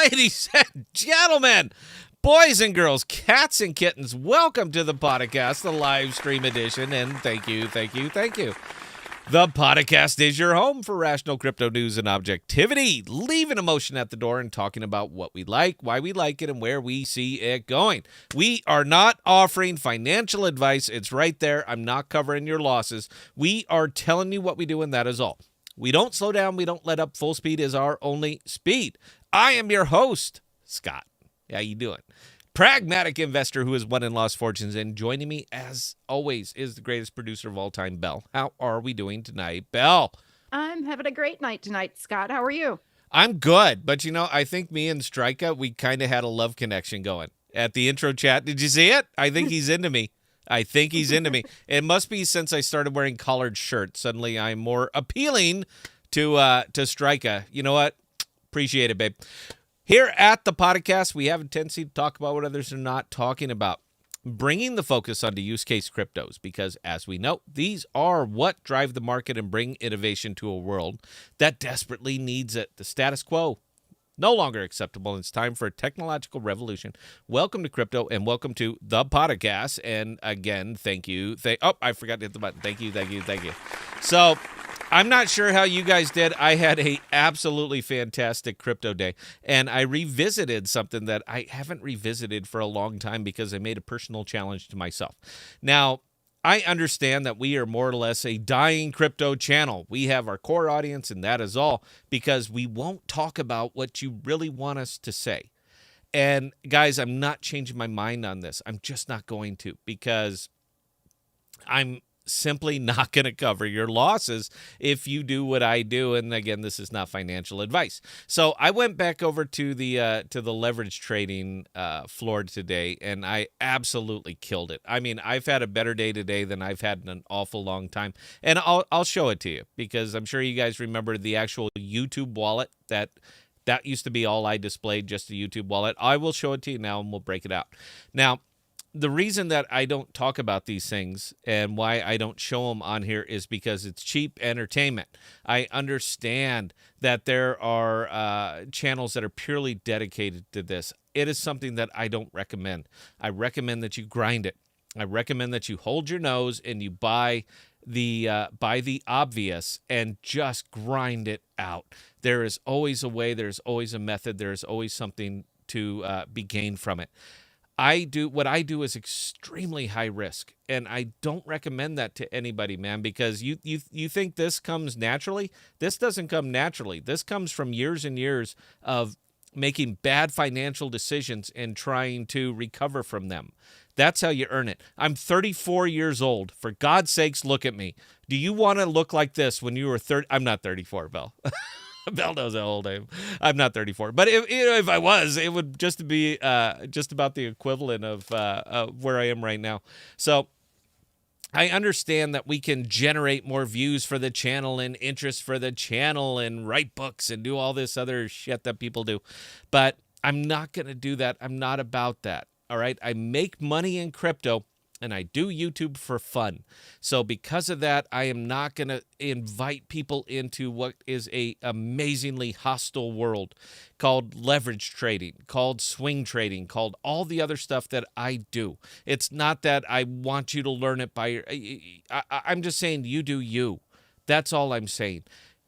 Ladies and gentlemen, boys and girls, cats and kittens, welcome to the podcast, the live stream edition, and thank you. The podcast is your home for rational crypto news and objectivity, leaving emotion at the door and talking about what we like, why we like it, and where we see it going. We are not offering financial advice. It's right there. I'm not covering your losses. We are telling you what we do, and that is all. We don't slow down. We don't let up. Full speed is our only speed. I am your host, Scott. How you doing? Pragmatic investor who has won and lost fortunes, and joining me, as always, is the greatest producer of all time, Belle. How are we doing tonight, Belle? I'm having a great night tonight, Scott. How are you? I'm good, but I think me and Strika, we kind of had a love connection going at the intro chat. Did you see it? I think he's into me. It must be since I started wearing collared shirts. Suddenly I'm more appealing to Strika. You know what? Appreciate it, babe. Here at the podcast, we have a tendency to talk about what others are not talking about, bringing the focus onto use case cryptos, because as we know, these are what drive the market and bring innovation to a world that desperately needs it. The status quo, no longer acceptable. It's time for a technological revolution. Welcome to crypto and welcome to the podcast. And again, thank you. I forgot to hit the button. Thank you. So I'm not sure how you guys did. I had a absolutely fantastic crypto day, and I revisited something that I haven't revisited for a long time because I made a personal challenge to myself. Now, I understand that we are more or less a dying crypto channel. We have our core audience, and that is all, because we won't talk about what you really want us to say. And guys, I'm not changing my mind on this. I'm just not going to, because I'm simply not going to cover your losses if you do what I do. And again, this is not financial advice. So I went back over to the leverage trading floor today, and I absolutely killed it. I mean, I've had a better day today than I've had in an awful long time, and I'll show it to you, because I'm sure you guys remember the actual YouTube wallet that used to be all I displayed, just a YouTube wallet. I will show it to you now, and we'll break it out. Now, the reason that I don't talk about these things and why I don't show them on here is because it's cheap entertainment. I understand that there are channels that are purely dedicated to this. It is something that I don't recommend. I recommend that you grind it. I recommend that you hold your nose and you buy the obvious and just grind it out. There is always a way. There's always a method. There's always something to be gained from it. What I do is extremely high risk, and I don't recommend that to anybody, man, because you think this comes naturally. This doesn't come naturally. This comes from years and years of making bad financial decisions and trying to recover from them. That's how you earn it. I'm 34 years old. For God's sakes, look at me. Do you want to look like this when you were 30? I'm not 34, Belle. Belle knows how old I am. I'm not 34, but if I was, it would just be just about the equivalent of where I am right now. So I understand that we can generate more views for the channel and interest for the channel and write books and do all this other shit that people do, but I'm not going to do that. I'm not about that. All right. I make money in crypto, and I do YouTube for fun. So because of that, I am not going to invite people into what is a amazingly hostile world called leverage trading, called swing trading, called all the other stuff that I do. It's not that I want you to learn it by I'm just saying you do you. That's all I'm saying.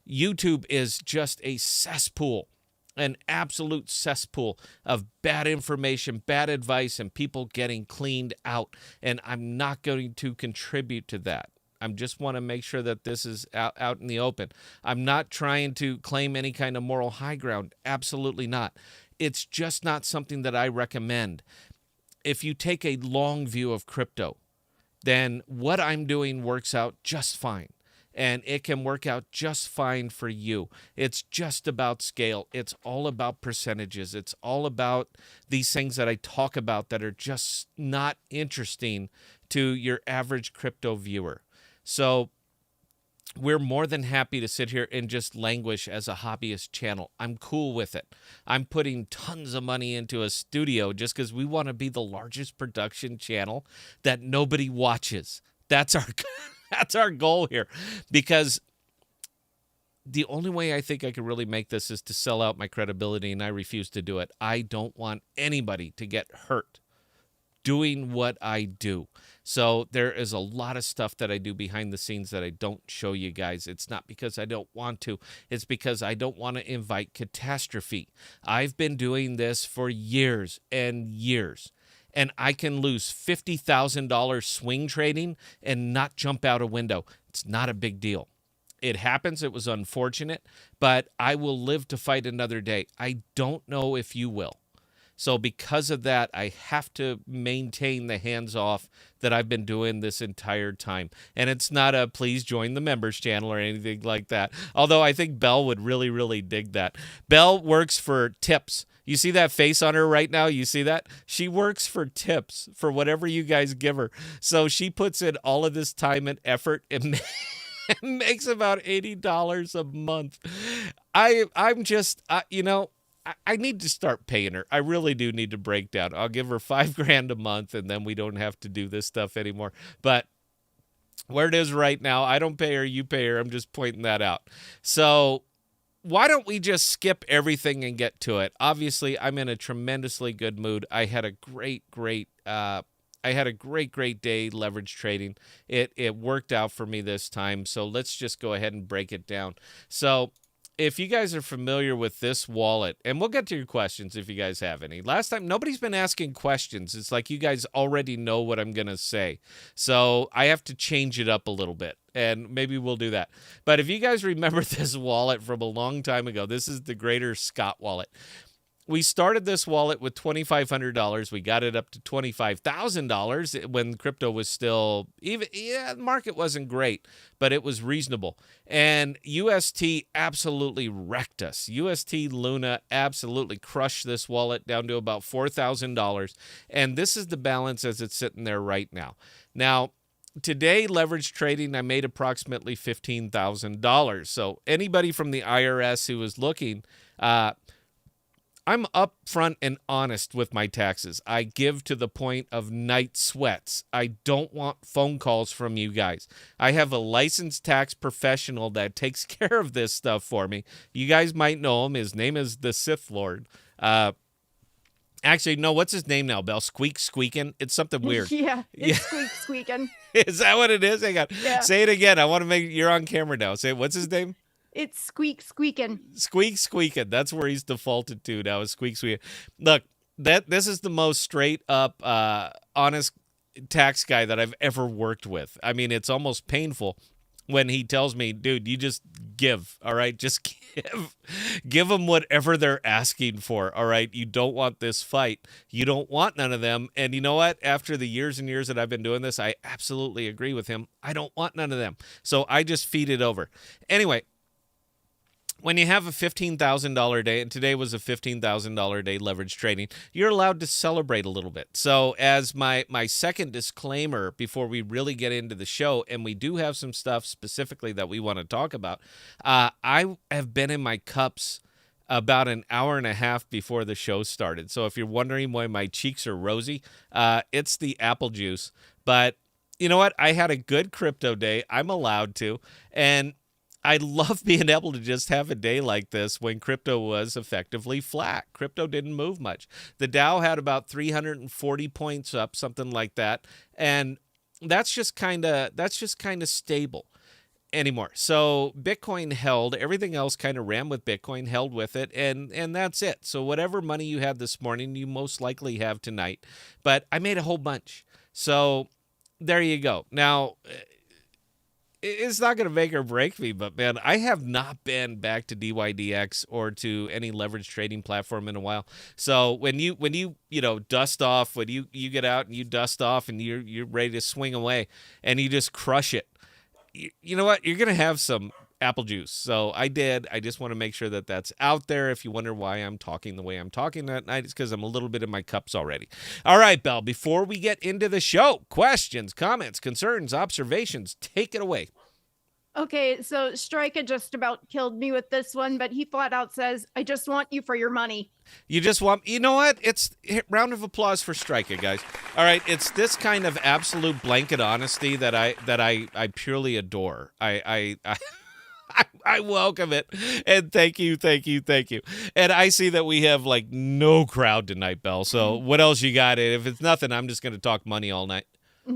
YouTube is just a cesspool, an absolute cesspool of bad information, bad advice, and people getting cleaned out. And I'm not going to contribute to that. I just want to make sure that this is out in the open. I'm not trying to claim any kind of moral high ground. Absolutely not. It's just not something that I recommend. If you take a long view of crypto, then what I'm doing works out just fine. And it can work out just fine for you. It's just about scale. It's all about percentages. It's all about these things that I talk about that are just not interesting to your average crypto viewer. So we're more than happy to sit here and just languish as a hobbyist channel. I'm cool with it. I'm putting tons of money into a studio just because we want to be the largest production channel that nobody watches. That's our goal here, because the only way I think I could really make this is to sell out my credibility, and I refuse to do it. I don't want anybody to get hurt doing what I do. So there is a lot of stuff that I do behind the scenes that I don't show you guys. It's not because I don't want to. It's because I don't want to invite catastrophe. I've been doing this for years and years, and I can lose $50,000 swing trading and not jump out a window. It's not a big deal. It happens. It was unfortunate, but I will live to fight another day. I don't know if you will. So because of that, I have to maintain the hands-off that I've been doing this entire time. And it's not a please join the members channel or anything like that. Although I think Belle would really, really dig that. Belle works for tips. You see that face on her right now? You see that? She works for tips for whatever you guys give her. So she puts in all of this time and effort and makes about $80 a month. I'm just, I need to start paying her. I really do need to break down. I'll give her $5,000 a month, and then we don't have to do this stuff anymore. But where it is right now, I don't pay her, you pay her. I'm just pointing that out. So why don't we just skip everything and get to it? Obviously, I'm in a tremendously good mood. I had a great day leverage trading. It worked out for me this time. So let's just go ahead and break it down. So if you guys are familiar with this wallet, and we'll get to your questions if you guys have any. Last time, nobody's been asking questions. It's like you guys already know what I'm going to say. So I have to change it up a little bit, and maybe we'll do that. But if you guys remember this wallet from a long time ago, this is the Greater Scott wallet. We started this wallet with $2,500. We got it up to $25,000 when crypto was still the market wasn't great, but it was reasonable. And UST absolutely wrecked us. UST Luna absolutely crushed this wallet down to about $4,000. And this is the balance as it's sitting there right now. Now, today, leverage trading, I made approximately $15,000. So anybody from the IRS who was looking, I'm upfront and honest with my taxes. I give to the point of night sweats. I don't want phone calls from you guys. I have a licensed tax professional that takes care of this stuff for me. You guys might know him. His name is the Sith Lord. Actually, no, what's his name now, Belle? Squeakin'? It's something weird. Yeah, it's squeaking. Is that what it is? Hang on. Yeah. Say it again. I want to make you're on camera now. Say what's his name? It's squeaking. Squeaking. That's where he's defaulted to now, is squeaking. Look, this is the most straight up, honest tax guy that I've ever worked with. I mean, it's almost painful when he tells me, dude, you just give, all right? Just give them whatever they're asking for, all right? You don't want this fight. You don't want none of them. And you know what? After the years and years that I've been doing this, I absolutely agree with him. I don't want none of them. So I just feed it over. Anyway, when you have a $15,000 day, and today was a $15,000 day leverage trading, you're allowed to celebrate a little bit. So as my second disclaimer before we really get into the show, and we do have some stuff specifically that we want to talk about, I have been in my cups about an hour and a half before the show started. So if you're wondering why my cheeks are rosy, it's the apple juice. But you know what? I had a good crypto day. I'm allowed to. And I love being able to just have a day like this when crypto was effectively flat. Crypto didn't move much. The Dow had about 340 points up, something like that. And that's just kind of stable anymore. So Bitcoin held, everything else kind of ran with Bitcoin, held with it, and that's it. So whatever money you had this morning, you most likely have tonight. But I made a whole bunch. So there you go. Now, it's not going to make or break me, but man, I have not been back to DYDX or to any leverage trading platform in a while. So when you dust off, when you get out and you dust off and you're ready to swing away and you just crush it, you know what? You're going to have some apple juice. So I did. I just want to make sure that that's out there. If you wonder why I'm talking the way I'm talking that night, it's because I'm a little bit in my cups already. All right, Belle, before we get into the show, questions, comments, concerns, observations, take it away. Okay, so Strika just about killed me with this one, but he flat out says, I just want you for your money. You know what? It's round of applause for Strika, guys. All right, it's this kind of absolute blanket honesty that I purely adore. I I welcome it. And thank you, thank you, thank you. And I see that we have like no crowd tonight, Belle. So what else you got? If it's nothing, I'm just going to talk money all night.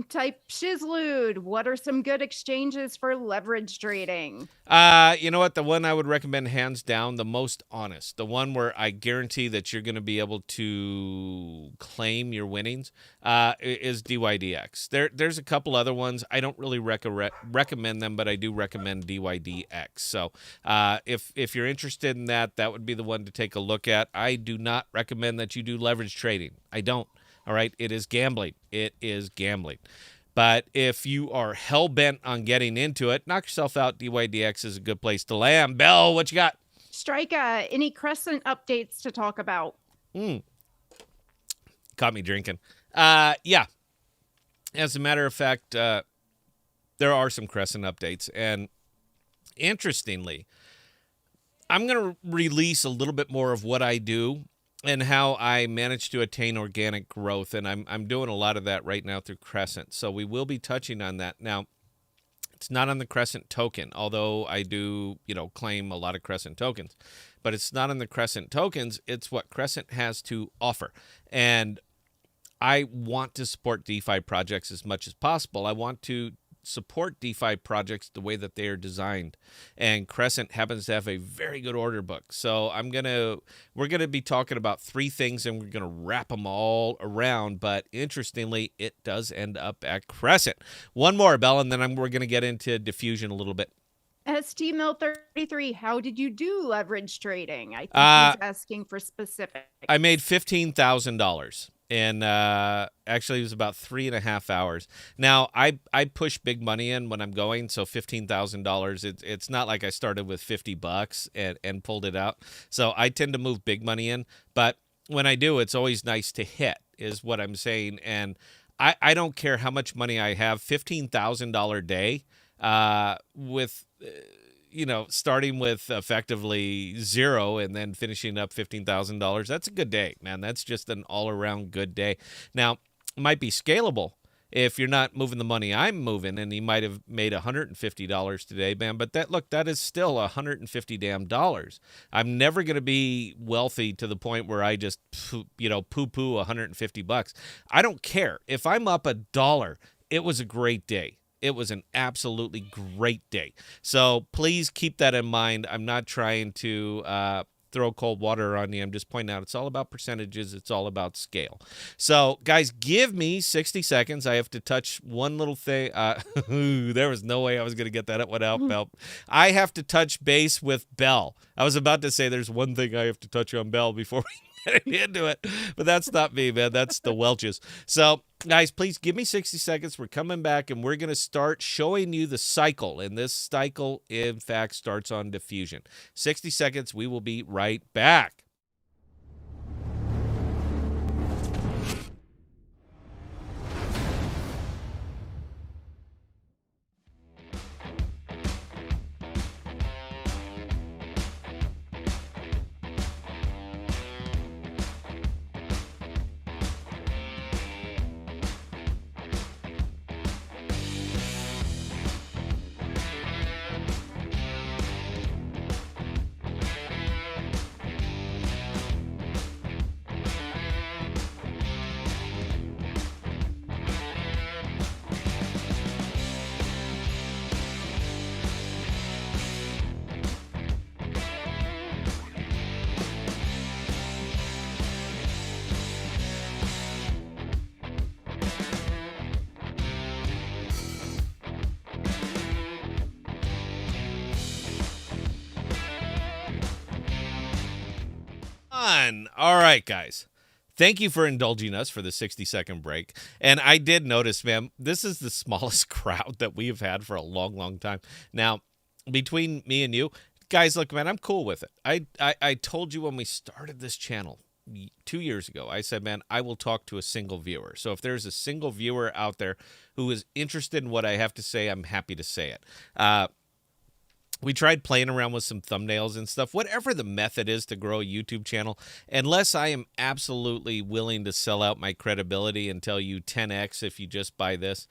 Type Shizlude. What are some good exchanges for leverage trading? You know what? The one I would recommend hands down, the most honest, the one where I guarantee that you're going to be able to claim your winnings, is DYDX. There's a couple other ones. I don't really recommend them, but I do recommend DYDX. So if you're interested in that, that would be the one to take a look at. I do not recommend that you do leverage trading. I don't. All right. It is gambling. It is gambling. But if you are hell-bent on getting into it, knock yourself out. DYDX is a good place to land. Belle, what you got? Strika, any Crescent updates to talk about? Caught me drinking. Yeah. As a matter of fact, there are some Crescent updates. And interestingly, I'm going to release a little bit more of what I do and how I manage to attain organic growth. And I'm doing a lot of that right now through Crescent. So we will be touching on that. Now, it's not on the Crescent token, although I do, claim a lot of Crescent tokens. But it's not on the Crescent tokens. It's what Crescent has to offer. And I want to support DeFi projects as much as possible. I want to support DeFi projects the way that they are designed, and Crescent happens to have a very good order book. So we're gonna be talking about three things, and we're gonna wrap them all around. But interestingly, it does end up at Crescent. One more, Belle, and then we're gonna get into diffusion a little bit. STMill33, how did you do leverage trading? I think he's asking for specifics. I made $15,000. And actually, it was about 3.5 hours. Now, I push big money in when I'm going, so $15,000. It's not like I started with $50 and pulled it out. So I tend to move big money in, but when I do, it's always nice to hit, is what I'm saying. And I don't care how much money I have. $15,000 day with. Starting with effectively zero and then finishing up $15,000, that's a good day, man. That's just an all-around good day. Now, it might be scalable if you're not moving the money I'm moving, and you might have made $150 today, man. But that is still $150 damn dollars. I'm never going to be wealthy to the point where I just, poo-poo $150. I don't care. If I'm up $1, it was a great day. It was an absolutely great day. So please keep that in mind. I'm not trying to throw cold water on you. I'm just pointing out it's all about percentages. It's all about scale. So, guys, give me 60 seconds. I have to touch one little thing. There was no way I was going to get that without Belle. I have to touch base with Belle. I was about to say there's one thing I have to touch on Belle before we get into it. But that's not me, man. That's the Welches. So, guys, please give me 60 seconds. We're coming back, and we're going to start showing you the cycle. And this cycle, in fact, starts on diffusion. 60 seconds. We will be right back. All right, guys. Thank you for indulging us for the 60-second break. And I did notice, man, this is the smallest crowd that we have had for a long, long time. Now, between me and you, guys, look, man, I'm cool with it. I told you when we started this channel 2 years ago, I said, man, I will talk to a single viewer. So if there's a single viewer out there who is interested in what I have to say, I'm happy to say it. We tried playing around with some thumbnails and stuff. Whatever the method is to grow a YouTube channel, unless I am absolutely willing to sell out my credibility and tell you 10x if you just buy this,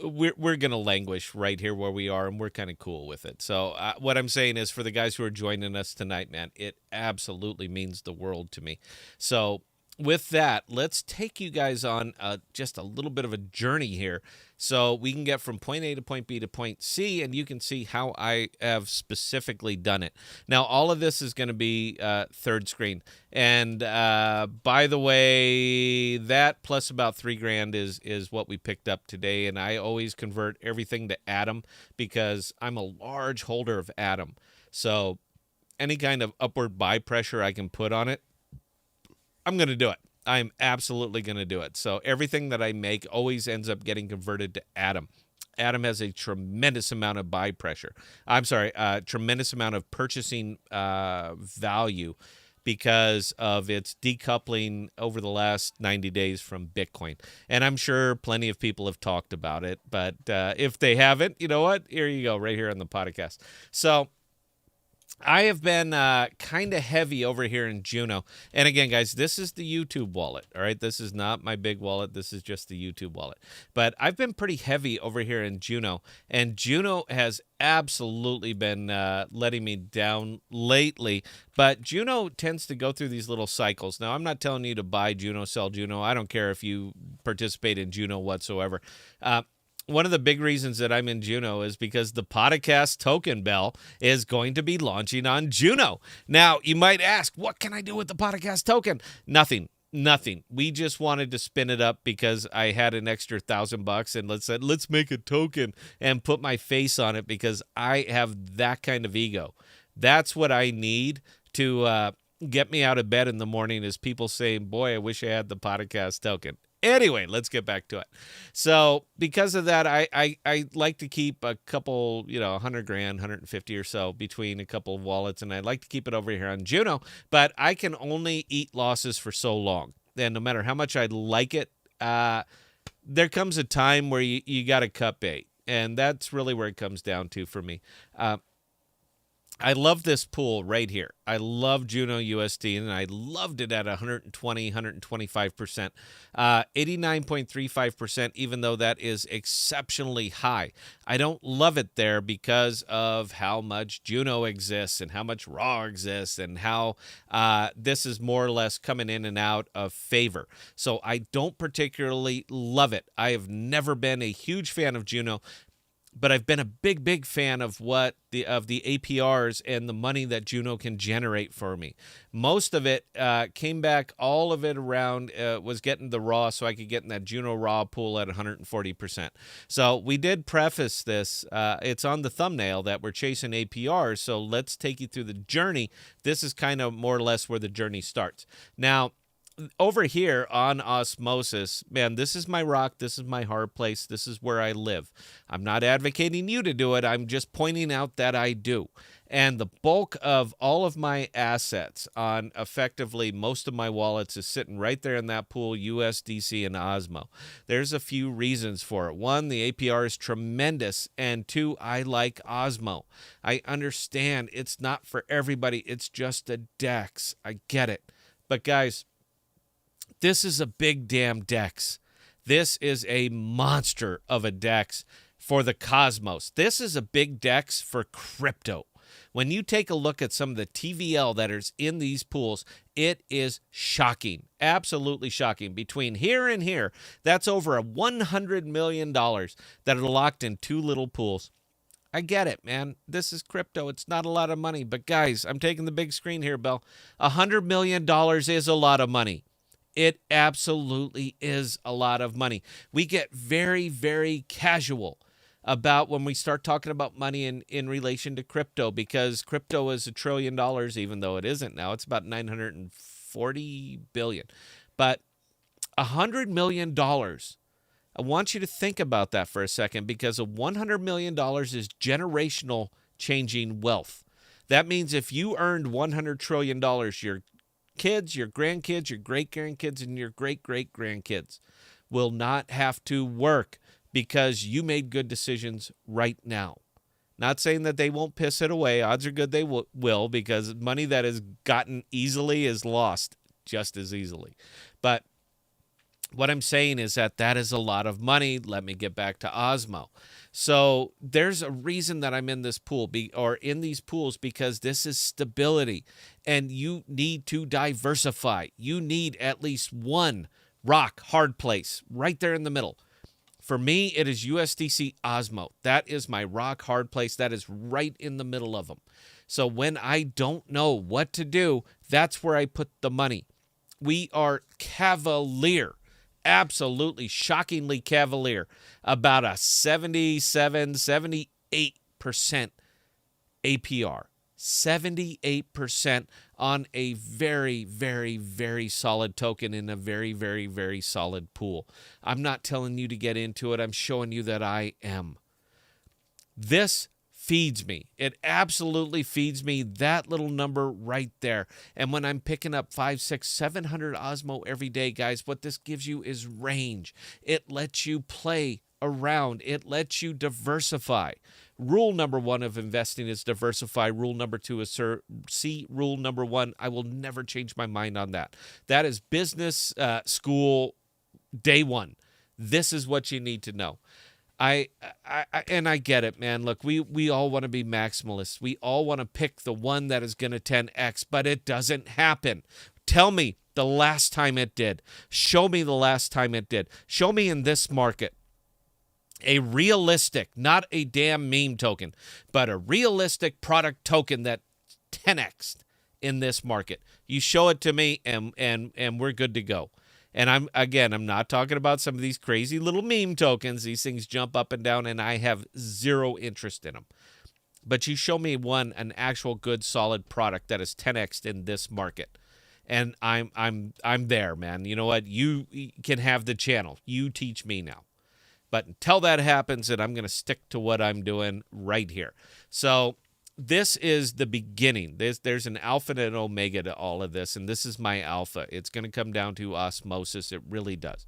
we're going to languish right here where we are, and we're kind of cool with it. So what I'm saying is, for the guys who are joining us tonight, man, it absolutely means the world to me. So with that, let's take you guys on just a little bit of a journey here so we can get from point A to point B to point C, and you can see how I have specifically done it. Now, all of this is going to be third screen. And by the way, that plus about $3,000 is what we picked up today. And I always convert everything to Atom because I'm a large holder of Atom. So any kind of upward buy pressure I can put on it, I'm going to do it. I'm absolutely going to do it. So everything that I make always ends up getting converted to Atom. Atom has a tremendous amount of buy pressure. I'm sorry, tremendous amount of purchasing value because of its decoupling over the last 90 days from Bitcoin. And I'm sure plenty of people have talked about it. But if they haven't, you know what? Here you go, right here on the podcast. So I have been kind of heavy over here in Juno. And again, guys, this is the YouTube wallet, all right? This is not my big wallet. This is just the YouTube wallet. But I've been pretty heavy over here in Juno. And Juno has absolutely been letting me down lately. But Juno tends to go through these little cycles. Now, I'm not telling you to buy Juno, sell Juno. I don't care if you participate in Juno whatsoever. One of the big reasons that I'm in Juno is because the podcast token, Bell, is going to be launching on Juno. Now, you might ask, what can I do with the podcast token? Nothing. We just wanted to spin it up because I had an extra $1,000 and let's make a token and put my face on it because I have that kind of ego. That's what I need to get me out of bed in the morning is people saying, boy, I wish I had the podcast token. Anyway, let's get back to it. So because of that, I like to keep a couple, $100,000, 150 or so between a couple of wallets, and I like to keep it over here on Juno, but I can only eat losses for so long. And no matter how much I like it, there comes a time where you got to cut bait. And that's really where it comes down to for me. I love this pool right here. I love Juno USD, and I loved it at 120, 125%. 89.35%, even though that is exceptionally high. I don't love it there because of how much Juno exists and how much Raw exists and how this is more or less coming in and out of favor. So I don't particularly love it. I have never been a huge fan of Juno, but I've been a big fan of the APRs and the money that Juno can generate for me. Most of it came back, all of it around was getting the Raw so I could get in that Juno Raw pool at 140%. So we did preface this. It's on the thumbnail that we're chasing APRs, so let's take you through the journey. This is kind of more or less where the journey starts. Now, over here on Osmosis, man, this is my rock. This is my hard place. This is where I live. I'm not advocating you to do it. I'm just pointing out that I do. And the bulk of all of my assets on effectively most of my wallets is sitting right there in that pool, USDC and Osmo. There's a few reasons for it. One, the APR is tremendous. And two, I like Osmo. I understand it's not for everybody. It's just a DEX. I get it. But guys, this is a big damn DEX. This is a monster of a DEX for the cosmos. This is a big DEX for crypto. When you take a look at some of the TVL that is in these pools, it is shocking, absolutely shocking. Between here and here, that's over $100 million that are locked in two little pools. I get it, man. This is crypto. It's not a lot of money. But guys, I'm taking the big screen here, Bill. $100 million is a lot of money. It absolutely is a lot of money. We get very casual about when we start talking about money in relation to crypto because crypto is $1 trillion, even though it isn't now. It's about 940 billion. But $100 million, I want you to think about that for a second because a $100 million is generational changing wealth. That means if you earned $100 trillion, your kids, your grandkids, your great-grandkids, and your great-great-grandkids will not have to work because you made good decisions right now. Not saying that they won't piss it away. Odds are good they will because money that is gotten easily is lost just as easily. But What I'm saying is that is a lot of money. Let me get back to Osmo. So there's a reason that I'm in this pool or in these pools, because this is stability, and you need to diversify. You need at least one rock hard place right there in the middle. For me, it is USDC Osmo. That is my rock hard place. That is right in the middle of them. So when I don't know what to do, that's where I put the money. We are cavalier, absolutely shockingly cavalier, about a 77, 78% APR. 78% on a very, very, very solid token in a very, very, very solid pool. I'm not telling you to get into it. I'm showing you that I am. This feeds me. It absolutely feeds me, that little number right there. And when I'm picking up 500, 600, 700 Osmo every day, guys, what this gives you is range. It lets you play around. It lets you diversify. Rule number one of investing is diversify. Rule number two is see. Rule number one, I will never change my mind on that. That is business school day one. This is what you need to know. I get it, man. Look, we all want to be maximalists. We all want to pick the one that is going to 10x, but it doesn't happen. Tell me the last time it did. Show me the last time it did. Show me in this market a realistic, not a damn meme token, but a realistic product token that 10x'd in this market. You show it to me, and we're good to go. And I'm not talking about some of these crazy little meme tokens. These things jump up and down, and I have zero interest in them. But you show me an actual good solid product that is 10x'd in this market, and I'm there, man. You know what? You can have the channel. You teach me now. But until that happens, and I'm going to stick to what I'm doing right here. So this is the beginning. There's an alpha and an omega to all of this, and this is my alpha. It's going to come down to osmosis. It really does.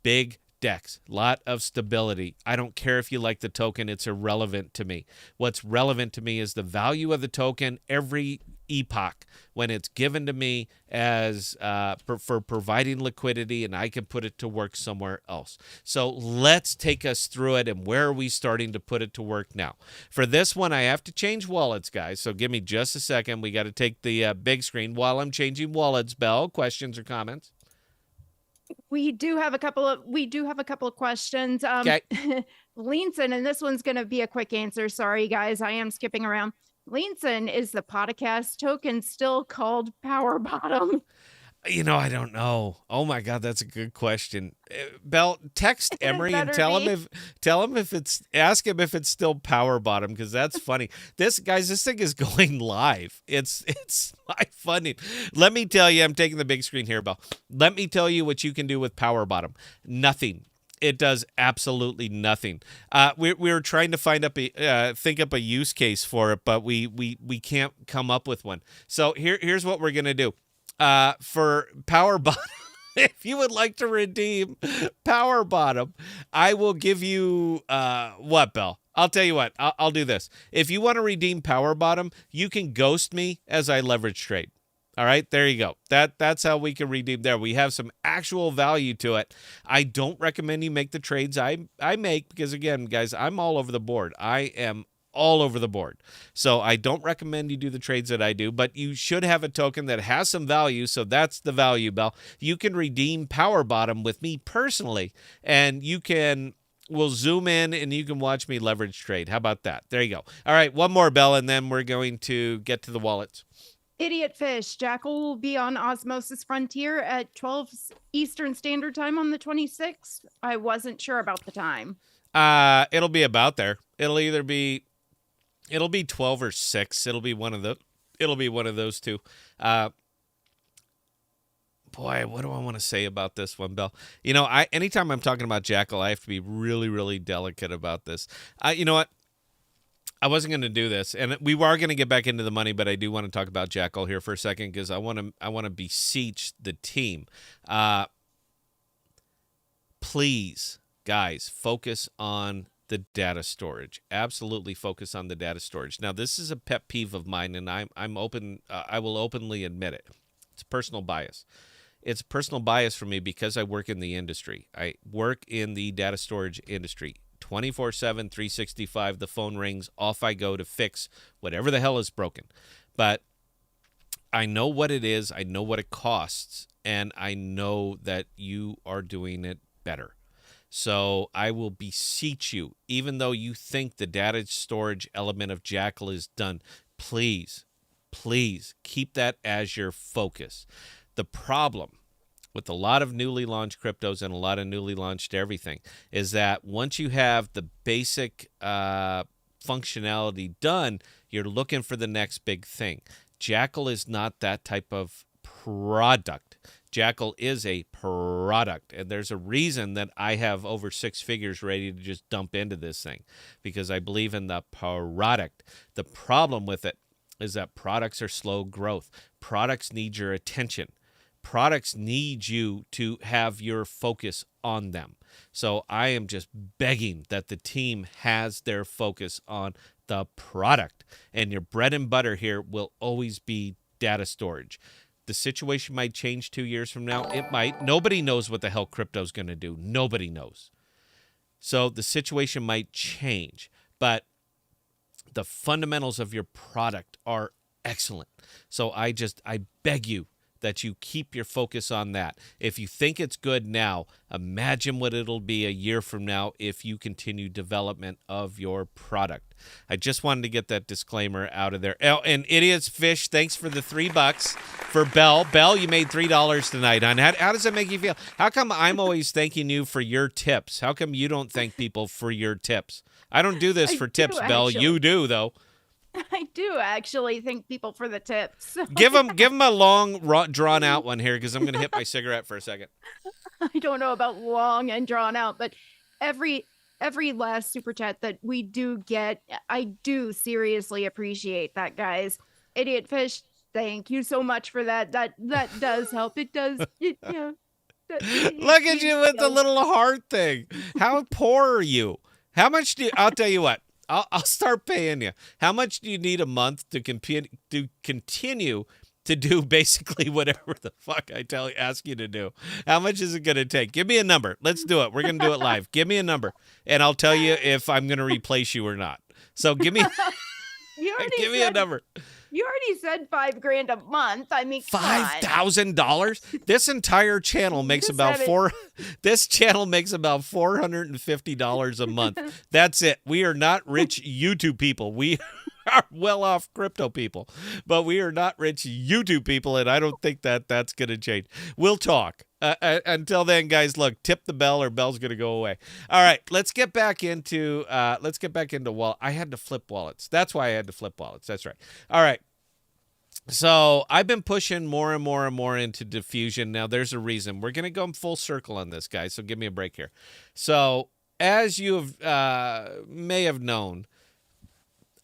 Big DEX, lot of stability. I don't care if you like the token. It's irrelevant to me. What's relevant to me is the value of the token every epoch when it's given to me as for providing liquidity, and I can put it to work somewhere else. So let's take us through it, and where are we starting to put it to work now? For this one, I have to change wallets, guys, so give me just a second. We got to take the big screen while I'm changing wallets. Bell, questions or comments? We do have a couple of questions. Okay. Leanson, and this one's going to be a quick answer. Sorry, guys, I am skipping around. Leanson, is the podcast token still called Power Bottom? I don't know. Oh my God, that's a good question. Bell, text Emery and ask him if it's still Power Bottom, because that's funny. This thing is going live. It's my funny. Let me tell you, I'm taking the big screen here, Bell. Let me tell you what you can do with Power Bottom. Nothing. It does absolutely nothing. We were trying to think up a use case for it, but we can't come up with one. So here's what we're gonna do. For Power Bottom, if you would like to redeem Power Bottom, I will give you what, Bell? I'll tell you what. I'll do this. If you want to redeem Power Bottom, you can ghost me as I leverage trade. All right, there you go. That's how we can redeem there. We have some actual value to it. I don't recommend you make the trades I make, because, again, guys, I'm all over the board. I am all over the board. So I don't recommend you do the trades that I do, but you should have a token that has some value. So that's the value, Bell. You can redeem Power Bottom with me personally, and we'll zoom in and you can watch me leverage trade. How about that? There you go. All right, one more, Bell, and then we're going to get to the wallets. Idiot Fish, Jackal will be on Osmosis Frontier at 12 Eastern Standard Time on the 26th. I wasn't sure about the time. It'll be about there. It'll be 12 or 6. It'll be one of those two. Boy, what do I want to say about this one, Bell? Anytime I'm talking about Jackal, I have to be really, really delicate about this. You know what? I wasn't going to do this, and we are going to get back into the money, but I do want to talk about Jackal here for a second, because I want to beseech the team. Please, guys, focus on the data storage. Absolutely focus on the data storage. Now, this is a pet peeve of mine, and I'm open. I will openly admit it. It's personal bias. it's a personal bias for me because I work in the industry. I work in the data storage industry. 24/7, 365, the phone rings, off I go to fix whatever the hell is broken. But I know what it is, I know what it costs, and I know that you are doing it better. So I will beseech you, even though you think the data storage element of Jackal is done, please, please keep that as your focus. The problem with a lot of newly launched cryptos and a lot of newly launched everything is that once you have the basic functionality done, you're looking for the next big thing. Jackal is not that type of product. Jackal is a product, and there's a reason that I have over 6 figures ready to just dump into this thing, because I believe in the product. The problem with it is that products are slow growth. Products need your attention. Products need you to have your focus on them. So I am just begging that the team has their focus on the product, and your bread and butter here will always be data storage. The situation might change 2 years from now. It might. Nobody knows what the hell crypto's going to do. Nobody knows. So the situation might change, but the fundamentals of your product are excellent. So I beg you that you keep your focus on that. If you think it's good now, imagine what it'll be a year from now if you continue development of your product. I just wanted to get that disclaimer out of there. Oh, and Idiots Fish, thanks for the $3 for Bell. Bell, you made $3 tonight, hon. How does that make you feel? How come I'm always thanking you for your tips? How come you don't thank people for your tips? I don't do this for tips, Bell. You do, though. I do actually thank people for the tips. Give them a long, drawn out one here, because I'm going to hit my cigarette for a second. I don't know about long and drawn out, but every last super chat that we do get, I do seriously appreciate that, guys. Idiot Fish, thank you so much for that. That does help. It does. Look at you with the little heart thing. How poor are you? How much do you, I'll tell you what. I'll start paying you. How much do you need a month to continue to do basically whatever the fuck I ask you to do? How much is it going to take? Give me a number. Let's do it. We're going to do it live. Give me a number, and I'll tell you if I'm going to replace you or not. So give me a number. You already said $5,000 a month. I mean, $5,000. This entire channel makes about This channel makes about $450 a month. That's it. We are not rich YouTube people. We are well-off crypto people, but we are not rich YouTube people, and I don't think that that's going to change. We'll talk. Until then, guys, look, tip the bell or bell's going to go away. All right, let's get back into wallet. I had to flip wallets. That's why I had to flip wallets. That's right. All right. So I've been pushing more and more and more into diffusion. Now, there's a reason. We're going to go full circle on this, guys, so give me a break here. So as you may have known,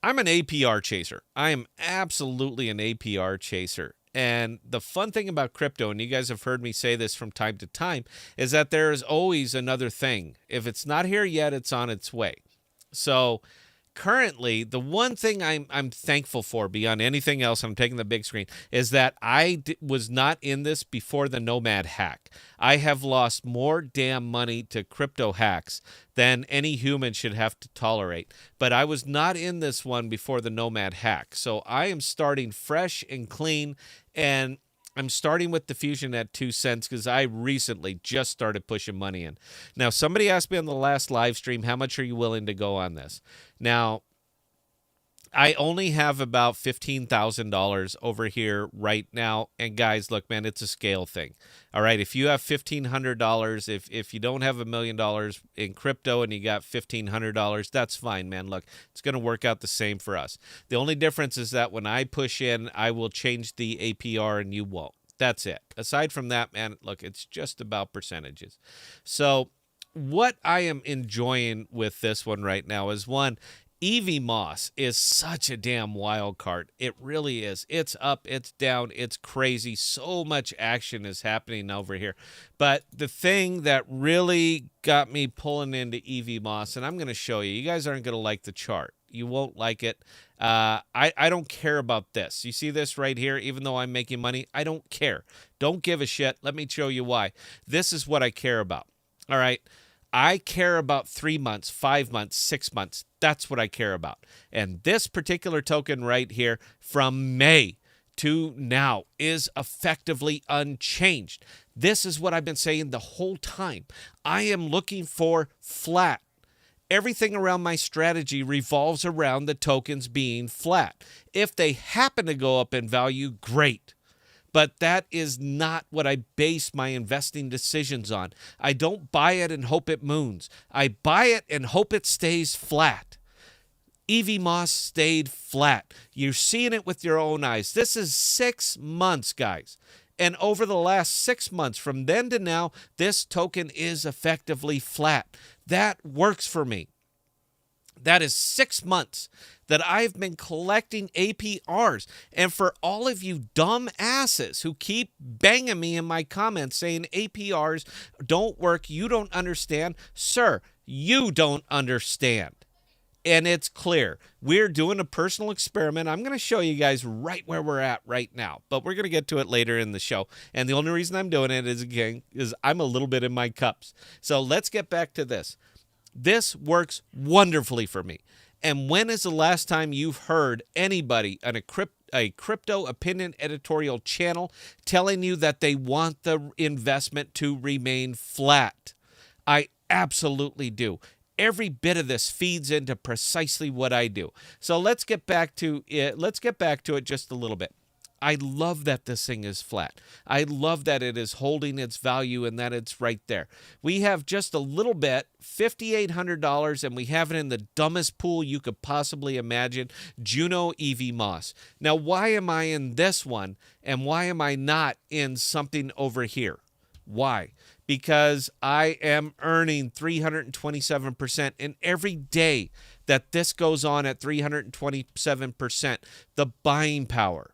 I'm an APR chaser. I am absolutely an APR chaser. And the fun thing about crypto, and you guys have heard me say this from time to time, is that there is always another thing. If it's not here yet, it's on its way. So currently, the one thing I'm thankful for beyond anything else, I'm taking the big screen, is that I was not in this before the Nomad hack. I have lost more damn money to crypto hacks than any human should have to tolerate. But I was not in this one before the Nomad hack. So I am starting fresh and clean, and I'm starting with diffusion at 2 cents because I recently just started pushing money in. Now, somebody asked me on the last live stream, how much are you willing to go on this? Now, I only have about $15,000 over here right now. And guys, look, man, it's a scale thing. All right. If you have $1,500, if you don't have $1 million in crypto and you got $1,500, that's fine, man. Look, it's going to work out the same for us. The only difference is that when I push in, I will change the APR and you won't. That's it. Aside from that, man, look, it's just about percentages. So what I am enjoying with this one right now is, one, Evie Moss is such a damn wild card. It really is. It's up, it's down, it's crazy. So much action is happening over here. But the thing that really got me pulling into Evie Moss, and I'm going to show you, you guys aren't going to like the chart. You won't like it. I don't care about this. You see this right here? Even though I'm making money, I don't care. Don't give a shit. Let me show you why. This is what I care about. All right. I care about 3 months, 5 months, 6 months. That's what I care about. And this particular token right here from May to now is effectively unchanged. This is what I've been saying the whole time. I am looking for flat. Everything around my strategy revolves around the tokens being flat. If they happen to go up in value, great. But that is not what I base my investing decisions on. I don't buy it and hope it moons. I buy it and hope it stays flat. EV Moss stayed flat. You're seeing it with your own eyes. This is 6 months, guys. And over the last 6 months, from then to now, this token is effectively flat. That works for me. That is 6 months that I've been collecting APRs. And for all of you dumb asses who keep banging me in my comments saying APRs don't work, you don't understand. Sir, you don't understand. And it's clear. We're doing a personal experiment. I'm going to show you guys right where we're at right now, but we're going to get to it later in the show. And the only reason I'm doing it is, again, is I'm a little bit in my cups. So let's get back to this. This works wonderfully for me. And when is the last time you've heard anybody on a crypto opinion editorial channel telling you that they want the investment to remain flat? I absolutely do. Every bit of this feeds into precisely what I do. So let's get back to it. Let's get back to it just a little bit. I love that this thing is flat. I love that it is holding its value and that it's right there. We have just a little bit, $5,800, and we have it in the dumbest pool you could possibly imagine, Juno EV Moss. Now, why am I in this one and why am I not in something over here? Why? Because I am earning 327%, and every day that this goes on at 327%, the buying power.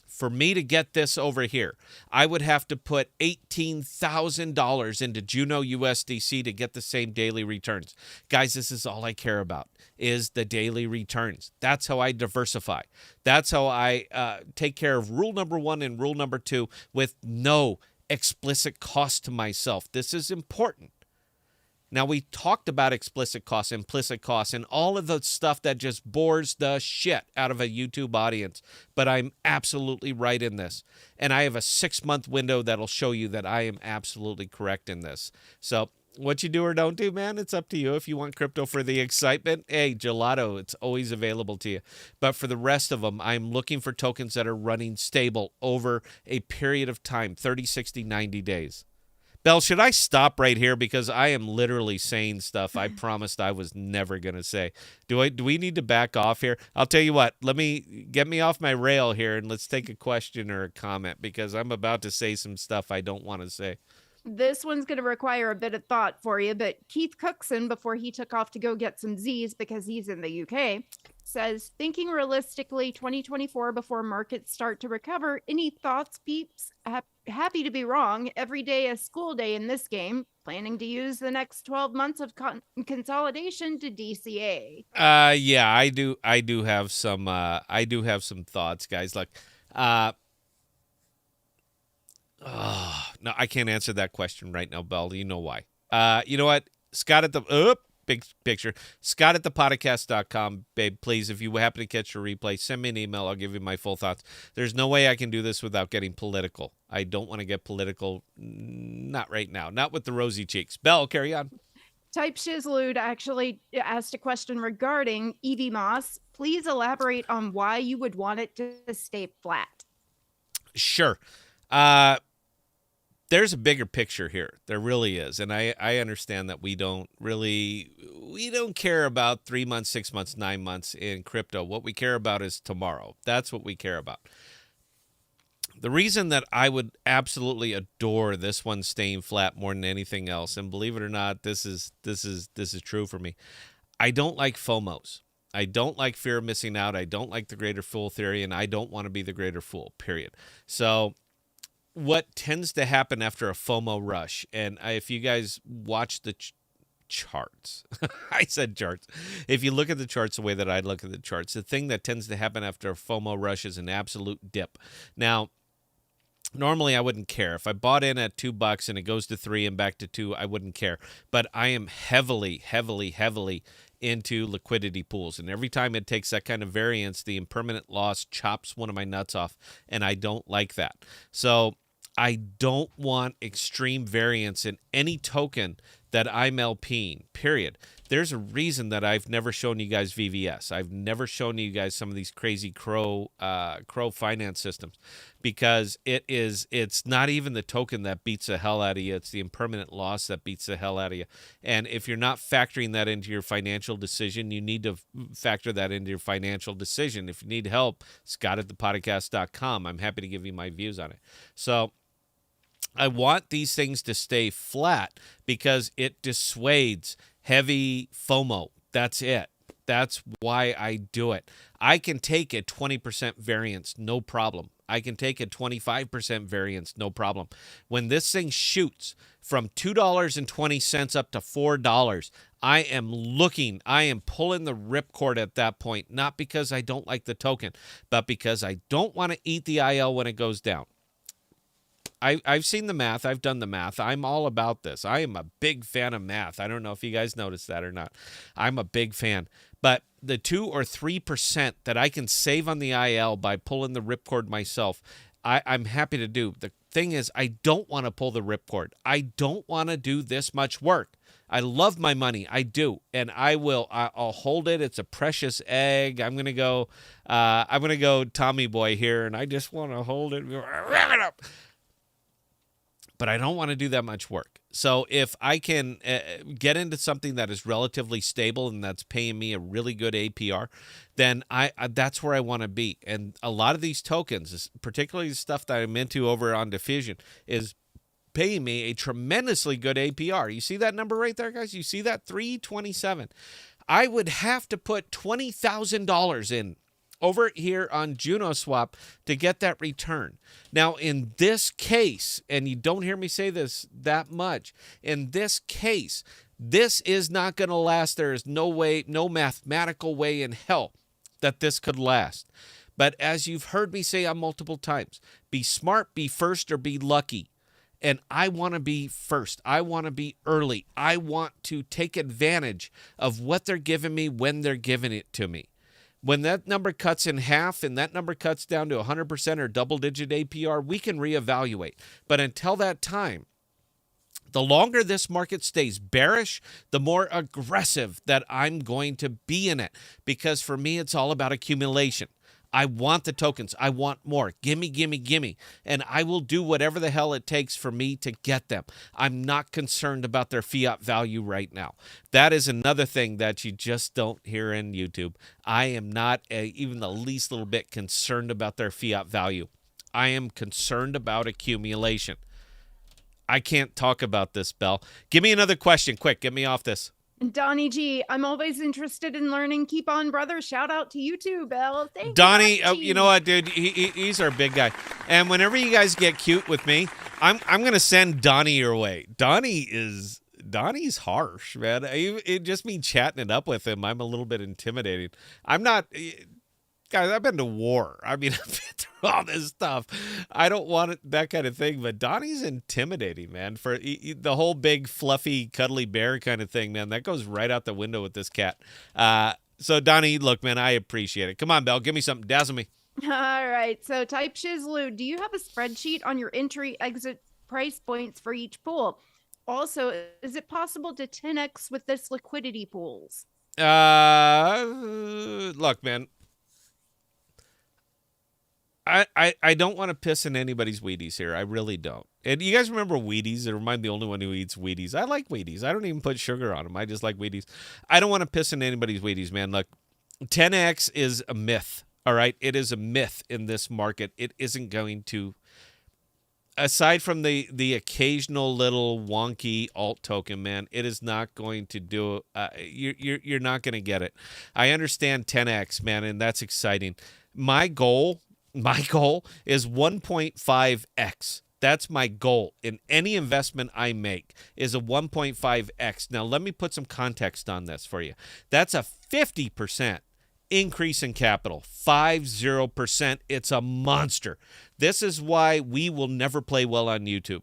For me to get this over here, I would have to put $18,000 into Juno USDC to get the same daily returns. Guys, this is all I care about, is the daily returns. That's how I diversify. That's how I take care of rule number 1 and rule number 2 with no explicit cost to myself. This is important. Now, we talked about explicit costs, implicit costs, and all of the stuff that just bores the shit out of a YouTube audience. But I'm absolutely right in this. And I have a 6-month window that'll show you that I am absolutely correct in this. So what you do or don't do, man, it's up to you. If you want crypto for the excitement, hey, gelato, it's always available to you. But for the rest of them, I'm looking for tokens that are running stable over a period of time, 30, 60, 90 days. Belle, should I stop right here because I am literally saying stuff I promised I was never going to say? Do we need to back off here? I'll tell you what. Get me off my rail here and let's take a question or a comment because I'm about to say some stuff I don't want to say. This one's going to require a bit of thought for you, but Keith Cookson, before he took off to go get some Z's because he's in the UK, says, thinking realistically 2024 before markets start to recover, any thoughts, peeps? Happy to be wrong. Every day a school day in this game. Planning to use the next 12 months of consolidation to DCA. Yeah, I do have some thoughts, guys. Look, no, I can't answer that question right now, Belle. You know why. You know what? Scott at the big picture. Scott at ThePodocasts.com. Babe, please, if you happen to catch a replay, send me an email. I'll give you my full thoughts. There's no way I can do this without getting political. I don't want to get political. Not right now. Not with the rosy cheeks. Belle, carry on. Type Shizlude actually asked a question regarding EV Moss. Please elaborate on why you would want it to stay flat. Sure. There's a bigger picture here. There really is. And I understand that we don't care about 3 months, 6 months, 9 months in crypto. What we care about is tomorrow. That's what we care about. The reason that I would absolutely adore this one staying flat more than anything else, and believe it or not, this is true for me. I don't like FOMOs. I don't like fear of missing out. I don't like the greater fool theory, and I don't want to be the greater fool, period. So what tends to happen after a FOMO rush, and if you guys watch the charts. I said charts. If you look at the charts the way that I look at the charts, the thing that tends to happen after a FOMO rush is an absolute dip. Now, normally I wouldn't care. If I bought in at $2 and it goes to 3 and back to 2, I wouldn't care. But I am heavily into liquidity pools. And every time it takes that kind of variance, the impermanent loss chops one of my nuts off. And I don't like that. So I don't want extreme variance in any token that I'm LPing, period. There's a reason that I've never shown you guys VVS. I've never shown you guys some of these crazy crow finance systems, because it's not even the token that beats the hell out of you. It's the impermanent loss that beats the hell out of you. And if you're not factoring that into your financial decision, you need to factor that into your financial decision. If you need help, Scott at ThePodocasts.com. I'm happy to give you my views on it. So I want these things to stay flat because it dissuades heavy FOMO. That's it. That's why I do it. I can take a 20% variance, no problem. I can take a 25% variance, no problem. When this thing shoots from $2.20 up to $4, I am pulling the ripcord at that point, not because I don't like the token, but because I don't want to eat the IL when it goes down. I've seen the math. I've done the math. I'm all about this. I am a big fan of math. I don't know if you guys noticed that or not. I'm a big fan. But the 2 or 3% that I can save on the IL by pulling the ripcord myself, I'm happy to do. The thing is, I don't want to pull the ripcord. I don't want to do this much work. I love my money. I do. And I'll hold it. It's a precious egg. I'm going to go Tommy Boy here, and I just want to hold it. Wrap it up. But I don't want to do that much work. So if I can get into something that is relatively stable and that's paying me a really good APR, then that's where I want to be. And a lot of these tokens, particularly the stuff that I'm into over on Diffusion, is paying me a tremendously good APR. You see that number right there, guys? You see that? 327. I would have to put $20,000 in over here on JunoSwap to get that return. Now, in this case, and you don't hear me say this that much, in this case, this is not going to last. There is no way, no mathematical way in hell that this could last. But as you've heard me say on multiple times, be smart, be first, or be lucky. And I want to be first. I want to be early. I want to take advantage of what they're giving me when they're giving it to me. When that number cuts in half and that number cuts down to 100% or double-digit APR, we can reevaluate. But until that time, the longer this market stays bearish, the more aggressive that I'm going to be in it. Because for me, it's all about accumulation. I want the tokens. I want more. Gimme, gimme, gimme. And I will do whatever the hell it takes for me to get them. I'm not concerned about their fiat value right now. That is another thing that you just don't hear in YouTube. I am not even the least little bit concerned about their fiat value. I am concerned about accumulation. I can't talk about this, Bell. Give me another question. Quick, get me off this. Donnie G, I'm always interested in learning. Keep on, brother. Shout out to you too, Bell. Thank Donnie, you, you know what, dude? He's our big guy. And whenever you guys get cute with me, I'm gonna send Donnie your way. Donnie's harsh, man. It just me chatting it up with him, I'm a little bit intimidating. I'm not. Guys, I've been to war. I mean, I've been through all this stuff. I don't want that kind of thing, but Donnie's intimidating, man. For the whole big, fluffy, cuddly bear kind of thing, man, that goes right out the window with this cat. So, Donnie, look, man, I appreciate it. Come on, Belle, give me something. Dazzle me. All right. So, type Shizlu, do you have a spreadsheet on your entry exit price points for each pool? Also, is it possible to 10x with this liquidity pools? Look, man. I don't want to piss in anybody's Wheaties here. I really don't. And you guys remember Wheaties? Or am I the only one who eats Wheaties? I like Wheaties. I don't even put sugar on them. I just like Wheaties. I don't want to piss in anybody's Wheaties, man. Look, 10X is a myth, all right? It is a myth in this market. It isn't going to, aside from the occasional little wonky alt token, man, it is not going to do, you're not going to get it. I understand 10X, man, and that's exciting. My goal is 1.5x. That's my goal in any investment I make is a 1.5x. Now, let me put some context on this for you. That's a 50% increase in capital, 50%. It's a monster. This is why we will never play well on YouTube.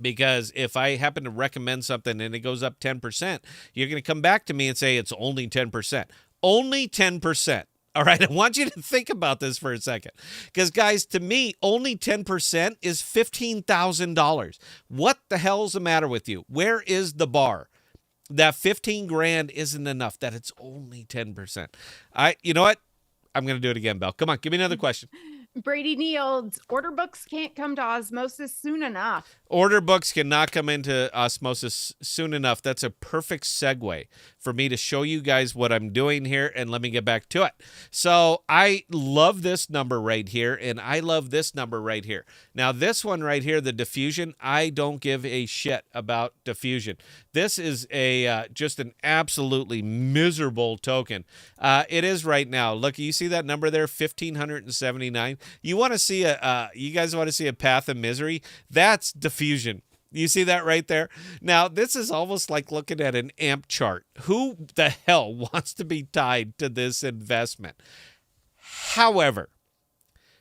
Because if I happen to recommend something and it goes up 10%, you're going to come back to me and say it's only 10%. Only 10%. All right, I want you to think about this for a second. Because, guys, to me, only 10% is $15,000. What the hell's the matter with you? Where is the bar? That 15 grand isn't enough, that it's only 10%. You know what? I'm going to do it again, Belle. Come on, give me another question. Brady Nields, order books can't come to osmosis soon enough. Order books cannot come into osmosis soon enough. That's a perfect segue for me to show you guys what I'm doing here, and let me get back to it. So I love this number right here, and I love this number right here. Now, this one right here, the diffusion, I don't give a shit about diffusion. This is a just an absolutely miserable token. It is right now. Look, you see that number there, 1,579. You want to see you guys want to see a path of misery? That's diffusion. You see that right there? Now, this is almost like looking at an AMP chart. Who the hell wants to be tied to this investment? However,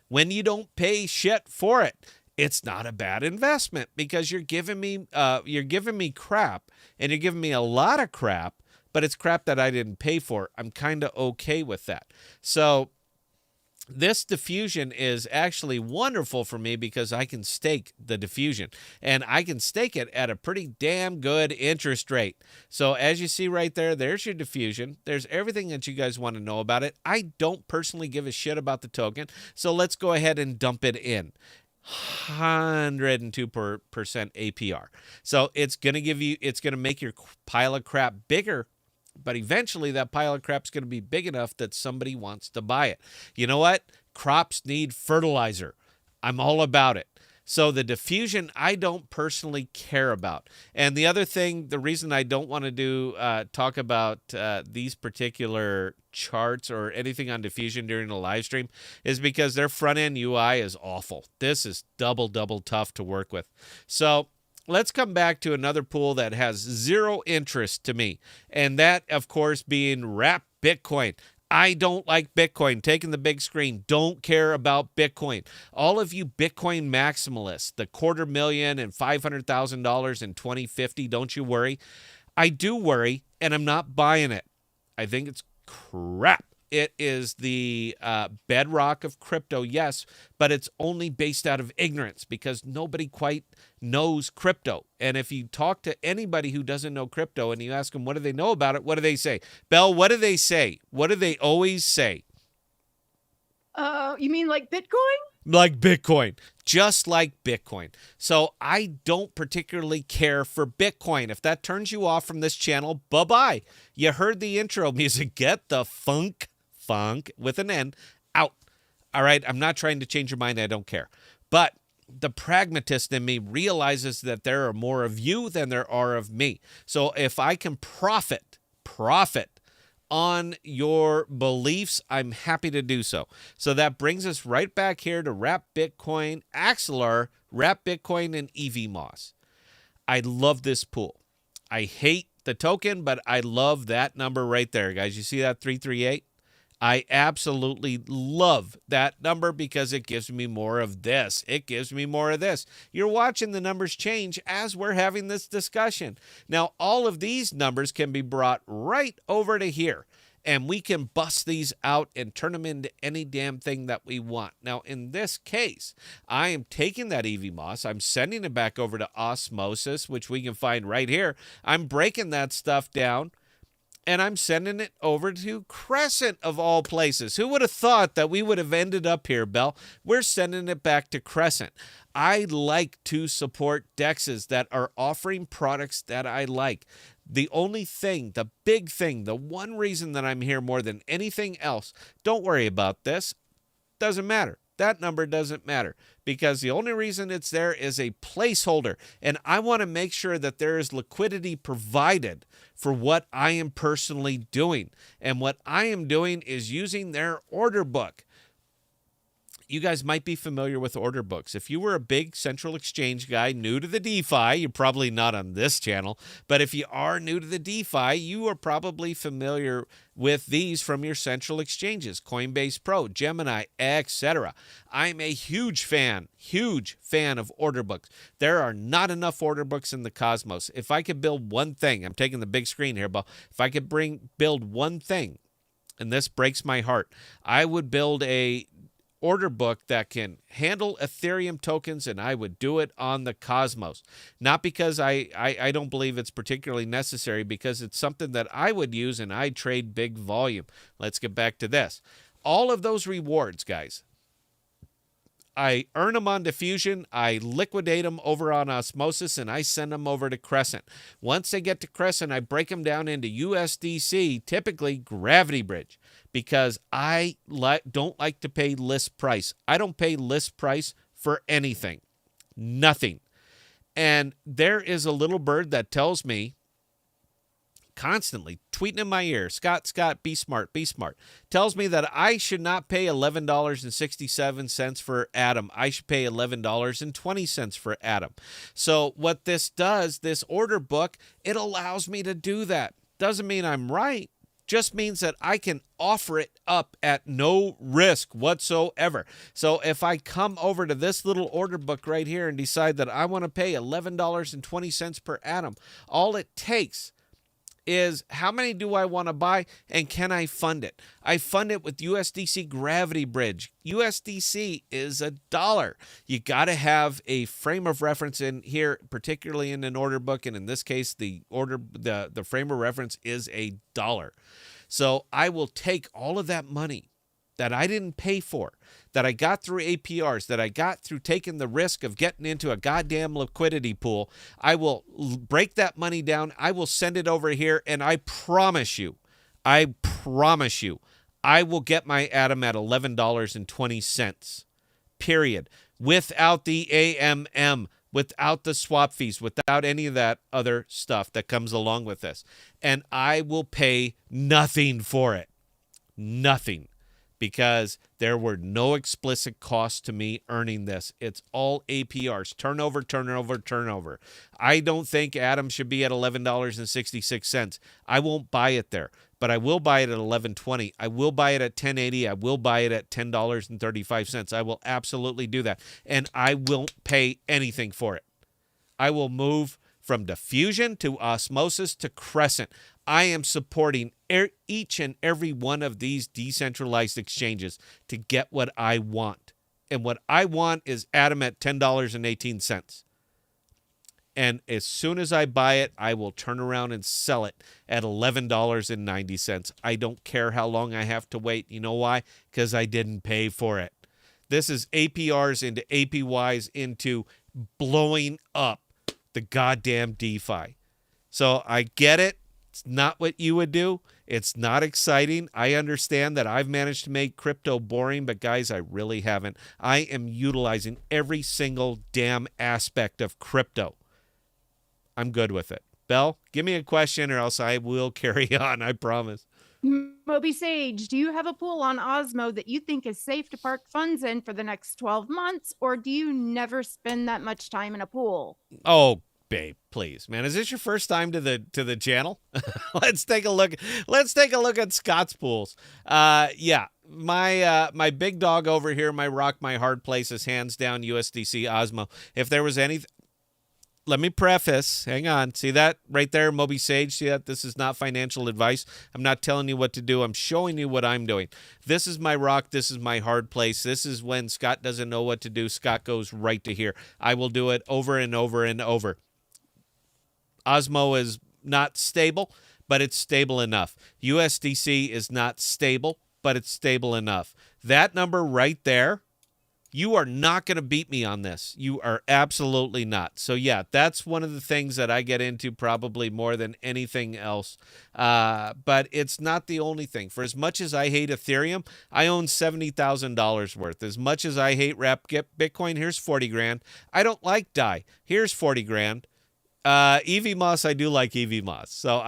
when you don't pay shit for it, it's not a bad investment because you're giving me crap, and you're giving me a lot of crap, but it's crap that I didn't pay for. I'm kind of okay with that. So this diffusion is actually wonderful for me because I can stake the diffusion, and I can stake it at a pretty damn good interest rate. So as you see right there, there's your diffusion. There's everything that you guys want to know about it. I don't personally give a shit about the token, so let's go ahead and dump it in. 102% APR. So it's going to make your pile of crap bigger. But eventually that pile of crap's going to be big enough that somebody wants to buy it. You know what? Crops need fertilizer. I'm all about it. So the diffusion, I don't personally care about. And the other thing, the reason I don't want to talk about these particular charts or anything on diffusion during the live stream is because their front-end UI is awful. This is double tough to work with. So let's come back to another pool that has zero interest to me, and that, of course, being Wrap Bitcoin. I don't like Bitcoin. Taking the big screen. Don't care about Bitcoin. All of you Bitcoin maximalists, the $250,000 and $500,000 in 2050, don't you worry. I do worry, and I'm not buying it. I think it's crap. It is the bedrock of crypto, yes, but it's only based out of ignorance because nobody quite knows crypto. And if you talk to anybody who doesn't know crypto and you ask them what do they know about it, what do they say? Belle, what do they say? What do they always say? You mean like Bitcoin? Like Bitcoin, just like Bitcoin. So I don't particularly care for Bitcoin. If that turns you off from this channel, bye-bye. You heard the intro music. Get the funk with an N out. All right, I'm not trying to change your mind. I don't care. But the pragmatist in me realizes that there are more of you than there are of me. So if I can profit on your beliefs, I'm happy to do so. So that brings us right back here to Wrap Bitcoin, Axelar, Wrap Bitcoin, and EVMOS. I love this pool. I hate the token, but I love that number right there, guys. You see that 338? I absolutely love that number because it gives me more of this. It gives me more of this. You're watching the numbers change as we're having this discussion. Now, all of these numbers can be brought right over to here, and we can bust these out and turn them into any damn thing that we want. Now, in this case, I am taking that EVMOS. I'm sending it back over to Osmosis, which we can find right here. I'm breaking that stuff down, and I'm sending it over to Crescent, of all places. Who would have thought that we would have ended up here, Belle? We're sending it back to Crescent. I like to support DEXs that are offering products that I like. The only thing, the big thing, the one reason that I'm here more than anything else, don't worry about this, doesn't matter. That number doesn't matter because the only reason it's there is a placeholder, and I want to make sure that there is liquidity provided for what I am personally doing. And what I am doing is using their order book. you guys might be familiar with order books. If you were a big central exchange guy new to the DeFi, you're probably not on this channel, but if you are new to the DeFi, you are probably familiar with these from your central exchanges, Coinbase Pro, Gemini, etc. I'm a huge fan of order books. There are not enough order books in the cosmos. If I could build one thing, I'm taking the big screen here, but if I could build one thing, and this breaks my heart, I would build a order book that can handle Ethereum tokens, and I would do it on the Cosmos. Not because I don't believe it's particularly necessary, because it's something that I would use and I trade big volume. Let's get back to this. All of those rewards, guys, I earn them on diffusion, I liquidate them over on osmosis, and I send them over to Crescent. Once they get to Crescent, I break them down into USDC, typically Gravity Bridge, because I don't like to pay list price. I don't pay list price for anything. Nothing. And there is a little bird that tells me, constantly tweeting in my ear, Scott, be smart, tells me that I should not pay $11.67 for Atom. I should pay $11.20 for Atom. So what this does, this order book, it allows me to do that. Doesn't mean I'm right. Just means that I can offer it up at no risk whatsoever. So if I come over to this little order book right here and decide that I want to pay $11.20 per Atom, all it takes is how many do I want to buy, and can I fund it? I fund it with USDC Gravity Bridge. USDC is $1. You got to have a frame of reference in here, particularly in an order book, and in this case, the frame of reference is $1. So I will take all of that money that I didn't pay for, that I got through APRs, that I got through taking the risk of getting into a goddamn liquidity pool. I will break that money down. I will send it over here, and I promise you, I will get my Atom at $11.20, period, without the AMM, without the swap fees, without any of that other stuff that comes along with this. And I will pay nothing for it. Nothing. Because there were no explicit costs to me earning this. It's all APRs, turnover. I don't think Atom should be at $11.66. I won't buy it there, but I will buy it at $11.20. I will buy it at $10.80. I will buy it at $10.35. I will absolutely do that, and I won't pay anything for it. I will move from diffusion to osmosis to Crescent. I am supporting each and every one of these decentralized exchanges to get what I want. And what I want is Atom at $10.18. And as soon as I buy it, I will turn around and sell it at $11.90. I don't care how long I have to wait. You know why? Because I didn't pay for it. This is APRs into APYs into blowing up the goddamn DeFi. So I get it. It's not what you would do. It's not exciting. I understand that I've managed to make crypto boring, but guys, I really haven't. I am utilizing every single damn aspect of crypto. I'm good with it. Belle, give me a question or else I will carry on, I promise. Moby Sage, do you have a pool on Osmo that you think is safe to park funds in for the next 12 months, or do you never spend that much time in a pool? Oh, babe, please, man. Is this your first time to the channel? Let's take a look. Let's take a look at Scott's pools. Yeah, my big dog over here, my rock, my hard place is hands down USDC Osmo. If there was anything, let me preface. Hang on. See that right there, Moby Sage? See that? This is not financial advice. I'm not telling you what to do. I'm showing you what I'm doing. This is my rock. This is my hard place. This is when Scott doesn't know what to do. Scott goes right to here. I will do it over and over and over. Osmo is not stable, but it's stable enough. USDC is not stable, but it's stable enough. That number right there, you are not going to beat me on this. You are absolutely not. So, yeah, that's one of the things that I get into probably more than anything else. But it's not the only thing. For as much as I hate Ethereum, I own $70,000 worth. As much as I hate Bitcoin, here's 40 grand. I don't like DAI. Here's 40 grand. Evie Moss, I do like Evie Moss. So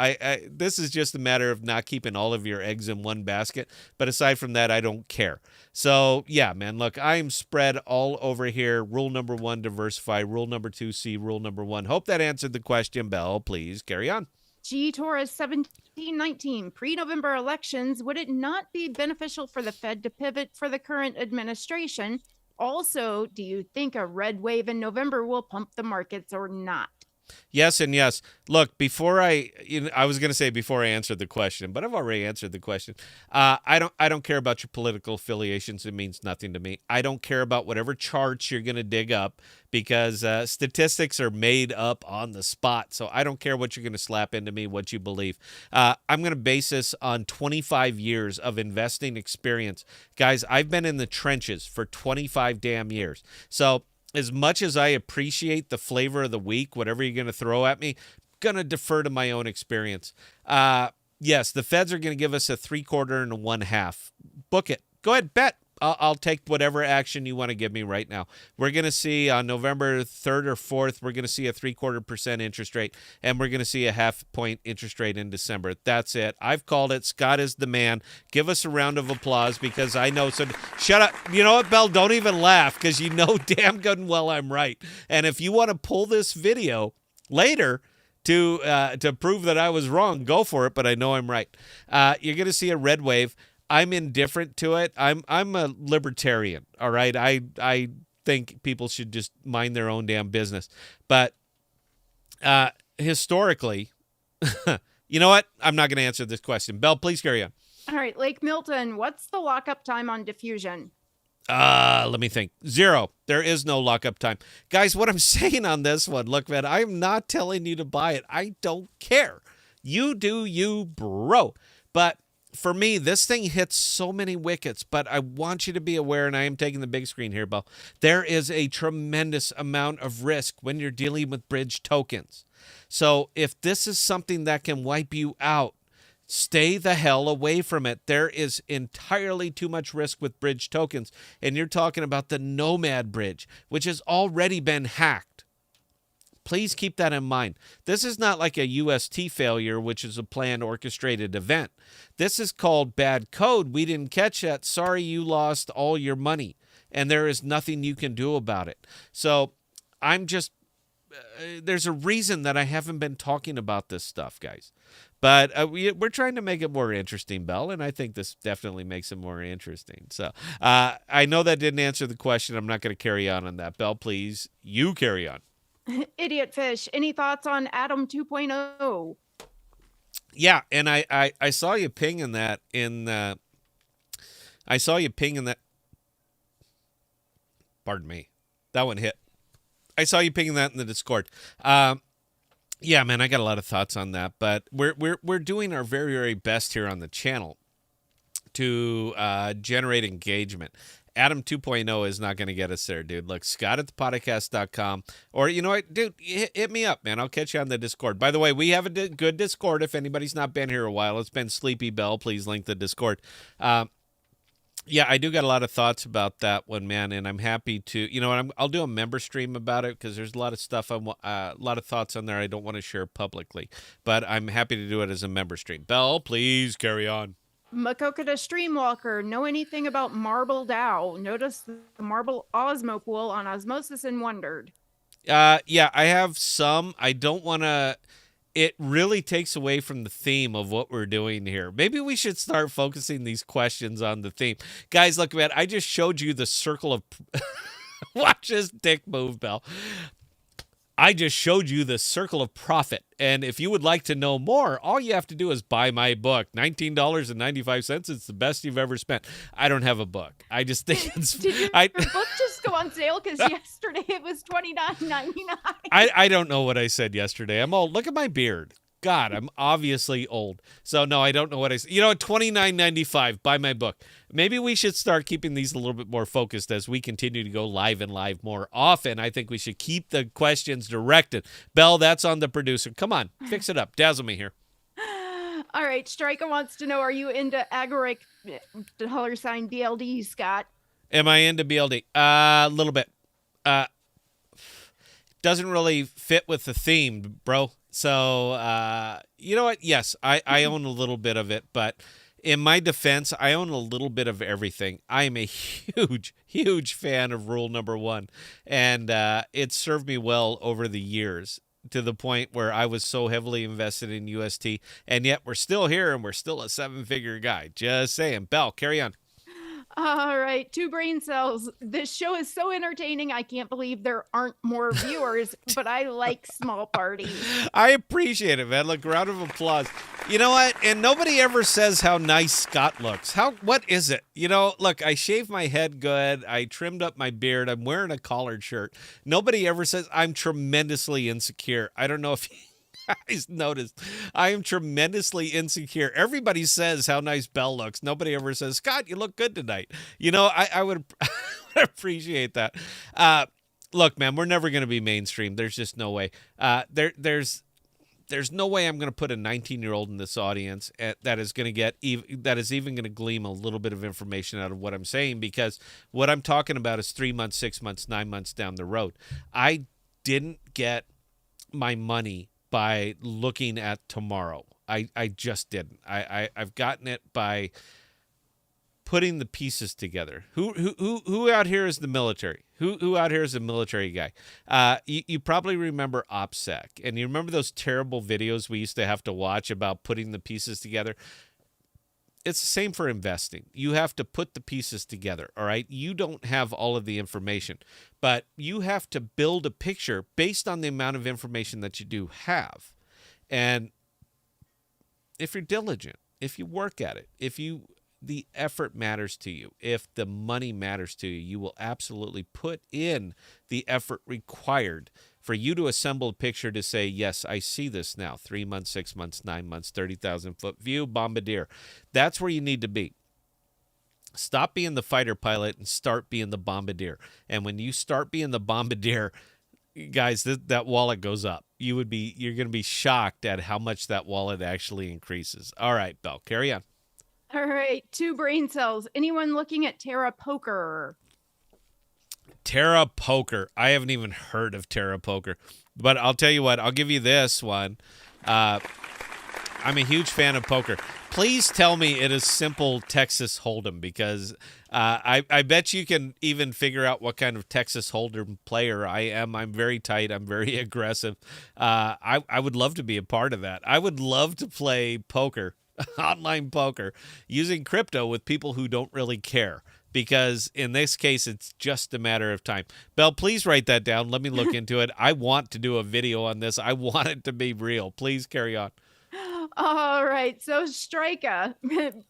this is just a matter of not keeping all of your eggs in one basket. But aside from that, I don't care. So yeah, man, look, I'm spread all over here. Rule number 1, diversify. Rule number 2, see rule number 1. Hope that answered the question, Bell. Please carry on. G Taurus 1719, pre-November elections, would it not be beneficial for the Fed to pivot for the current administration? Also, do you think a red wave in November will pump the markets or not? Yes and yes. Look, I was going to say before I answered the question, but I've already answered the question. I don't care about your political affiliations. It means nothing to me. I don't care about whatever charts you're going to dig up because statistics are made up on the spot. So I don't care what you're going to slap into me, what you believe. I'm going to base this on 25 years of investing experience. Guys, I've been in the trenches for 25 damn years. So as much as I appreciate the flavor of the week, whatever you're going to throw at me, I'm going to defer to my own experience. Yes, the Feds are going to give us a 3/4 and a 1/2. Book it. Go ahead, bet. I'll take whatever action you want to give me right now. We're going to see on November 3rd or 4th, we're going to see a 3/4% interest rate, and we're going to see a 0.5 point interest rate in December. That's it. I've called it. Scott is the man. Give us a round of applause because I know. So shut up. You know what, Bell? Don't even laugh because you know damn good and well I'm right. And if you want to pull this video later to prove that I was wrong, go for it. But I know I'm right. You're going to see a red wave. I'm indifferent to it. I'm a libertarian, all right? I think people should just mind their own damn business. But historically, you know what? I'm not going to answer this question. Bell, please carry on. All right, Lake Milton, what's the lockup time on diffusion? Let me think. 0. There is no lockup time. Guys, what I'm saying on this one, look, man, I'm not telling you to buy it. I don't care. You do you, bro. But for me, this thing hits so many wickets, but I want you to be aware, and I am taking the big screen here, Bill. There is a tremendous amount of risk when you're dealing with bridge tokens. So if this is something that can wipe you out, stay the hell away from it. There is entirely too much risk with bridge tokens, and you're talking about the Nomad bridge, which has already been hacked. Please keep that in mind. This is not like a UST failure, which is a planned orchestrated event. This is called bad code. We didn't catch that. Sorry, you lost all your money, and there is nothing you can do about it. So I'm just, there's a reason that I haven't been talking about this stuff, guys. But we're trying to make it more interesting, Bell, and I think this definitely makes it more interesting. So I know that didn't answer the question. I'm not going to carry on that. Bell, please, you carry on. Idiot Fish, any thoughts on Atom 2.0? Yeah, and I saw you pinging that in I saw you pinging that. Pardon me, that one hit. I saw you pinging that in the Discord. Yeah, man, I got a lot of thoughts on that, but we're doing our very, very best here on the channel to generate engagement. Atom 2.0 is not going to get us there, dude. Look, Scott at ThePodocasts.com. Or, you know what, dude, hit me up, man. I'll catch you on the Discord. By the way, we have a good Discord. If anybody's not been here a while, it's been Sleepy Bell. Please link the Discord. Yeah, I do got a lot of thoughts about that one, man, and I'm happy to, you know what, I'll do a member stream about it because there's a lot of stuff, a lot of thoughts on there I don't want to share publicly, but I'm happy to do it as a member stream. Bell, please carry on. Makokata Streamwalker, know anything about Marble DAO? Notice the Marble Osmo pool on Osmosis and wondered. Yeah, I have some. I don't want to. It really takes away from the theme of what we're doing here. Maybe we should start focusing these questions on the theme. Guys, look, man, I just showed you the circle of... Watch this dick move, Bell. I just showed you the circle of profit. And if you would like to know more, all you have to do is buy my book, $19.95. It's the best you've ever spent. I don't have a book. I just think it's... Did your book just go on sale? Because yesterday it was $29.99. I don't know what I said yesterday. I'm old. Look at my beard. God, I'm obviously old. So, no, I don't know what I said. You know, $29.95. Buy my book. Maybe we should start keeping these a little bit more focused as we continue to go live and live more often. I think we should keep the questions directed. Belle, that's on the producer. Come on, fix it up. Dazzle me here. All right, Striker wants to know, are you into agoric $BLD, Scott? Am I into BLD? A little bit. doesn't really fit with the theme, bro. So, you know what? Yes, I own a little bit of it, but in my defense, I own a little bit of everything. I am a huge, huge fan of rule number one, and it served me well over the years to the point where I was so heavily invested in UST, and yet we're still here and we're still a seven-figure guy. Just saying. Bell, carry on. All right, two brain cells. This show is so entertaining. I can't believe there aren't more viewers, but I like small parties. I appreciate it, man. Look, round of applause. You know what? And nobody ever says how nice Scott looks. What is it? You know, look, I shaved my head good. I trimmed up my beard. I'm wearing a collared shirt. Nobody ever says I'm tremendously insecure. I don't know if you guys noticed. I am tremendously insecure. Everybody says how nice Belle looks. Nobody ever says, Scott, you look good tonight. You know, I would appreciate that. Look, man, we're never going to be mainstream. There's just no way. There's no way I'm going to put a 19-year-old in this audience that is going to that is even going to glean a little bit of information out of what I'm saying, because what I'm talking about is 3 months, 6 months, 9 months down the road. I didn't get my money by looking at tomorrow. I just didn't. I've gotten it by putting the pieces together. Who out here is the military? Who out here is a military guy? You probably remember OPSEC, and you remember those terrible videos we used to have to watch about putting the pieces together. It's the same for investing. You have to put the pieces together, all right? You don't have all of the information, but you have to build a picture based on the amount of information that you do have. And if you're diligent, if you work at it, the effort matters to you, if the money matters to you, you will absolutely put in the effort required for you to assemble a picture to say, yes, I see this now. 3 months, 6 months, 9 months, 30,000-foot view, bombardier. That's where you need to be. Stop being the fighter pilot and start being the bombardier. And when you start being the bombardier, guys, that wallet goes up. You're going to be shocked at how much that wallet actually increases. All right, Belle, carry on. All right, two brain cells. Anyone looking at Terra Poker? Terra Poker. I haven't even heard of Terra Poker, but I'll tell you what. I'll give you this one. I'm a huge fan of poker. Please tell me it is simple Texas Hold'em, because I bet you can even figure out what kind of Texas Hold'em player I am. I'm very tight. I'm very aggressive. I would love to be a part of that. I would love to play poker, online poker, using crypto with people who don't really care. Because in this case, it's just a matter of time. Belle, please write that down. Let me look into it. I want to do a video on this. I want it to be real. Please carry on. All right, so Strika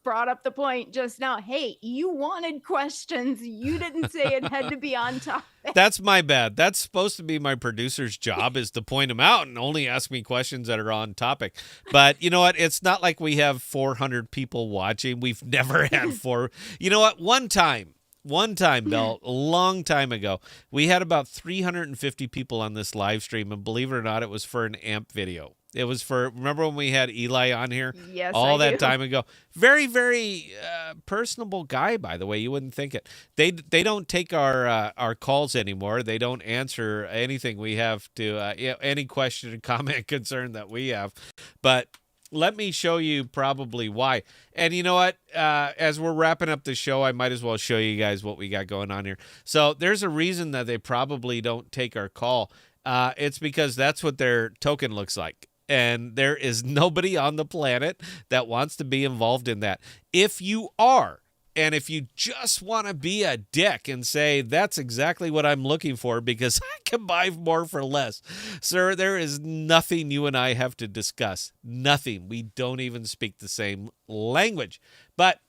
brought up the point just now. Hey, you wanted questions. You didn't say it had to be on topic. That's my bad. That's supposed to be my producer's job, is to point them out and only ask me questions that are on topic. But you know what? It's not like we have 400 people watching. We've never had four. You know what? One time, Belle, a long time ago, we had about 350 people on this live stream, and believe it or not, it was for an AMP video. It was remember when we had Eli on here? Yes, all I that do. time ago. Very, very personable guy, by the way. You wouldn't think it. They don't take our calls anymore. They don't answer anything we have to, any question, comment, concern that we have. But let me show you probably why. And you know what? As we're wrapping up the show, I might as well show you guys what we got going on here. So there's a reason that they probably don't take our call. It's because that's what their token looks like. And there is nobody on the planet that wants to be involved in that. If you are, and if you just want to be a dick and say, that's exactly what I'm looking for because I can buy more for less. Sir, there is nothing you and I have to discuss. Nothing. We don't even speak the same language. But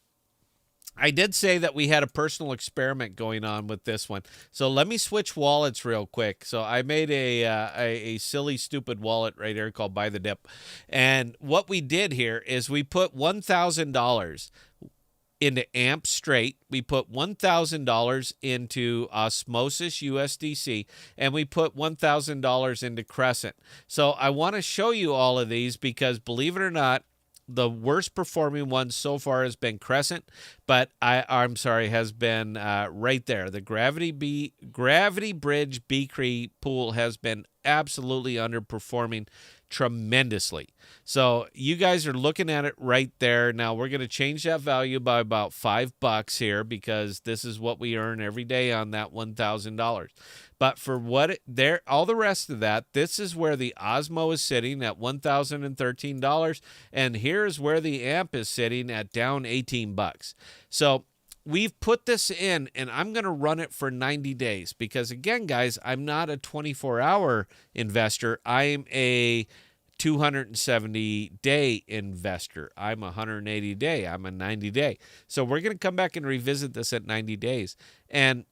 I did say that we had a personal experiment going on with this one. So let me switch wallets real quick. So I made a silly, stupid wallet right here called Buy the Dip. And what we did here is we put $1,000 into AMP straight. We put $1,000 into Osmosis USDC, and we put $1,000 into Crescent. So I want to show you all of these because, believe it or not, The worst performing one so far has been Crescent, but I'm sorry, has been right there. The Gravity Bridge B Cree pool has been absolutely underperforming tremendously. So you guys are looking at it right there. Now we're going to change that value by about $5 here because this is what we earn every day on that $1,000. But for all the rest of that, this is where the Osmo is sitting at $1,013, and here's where the amp is sitting at down $18. So we've put this in, and I'm going to run it for 90 days because, again, guys, I'm not a 24-hour investor. I'm a 270-day investor. I'm a 180-day. I'm a 90-day. So we're going to come back and revisit this at 90 days. And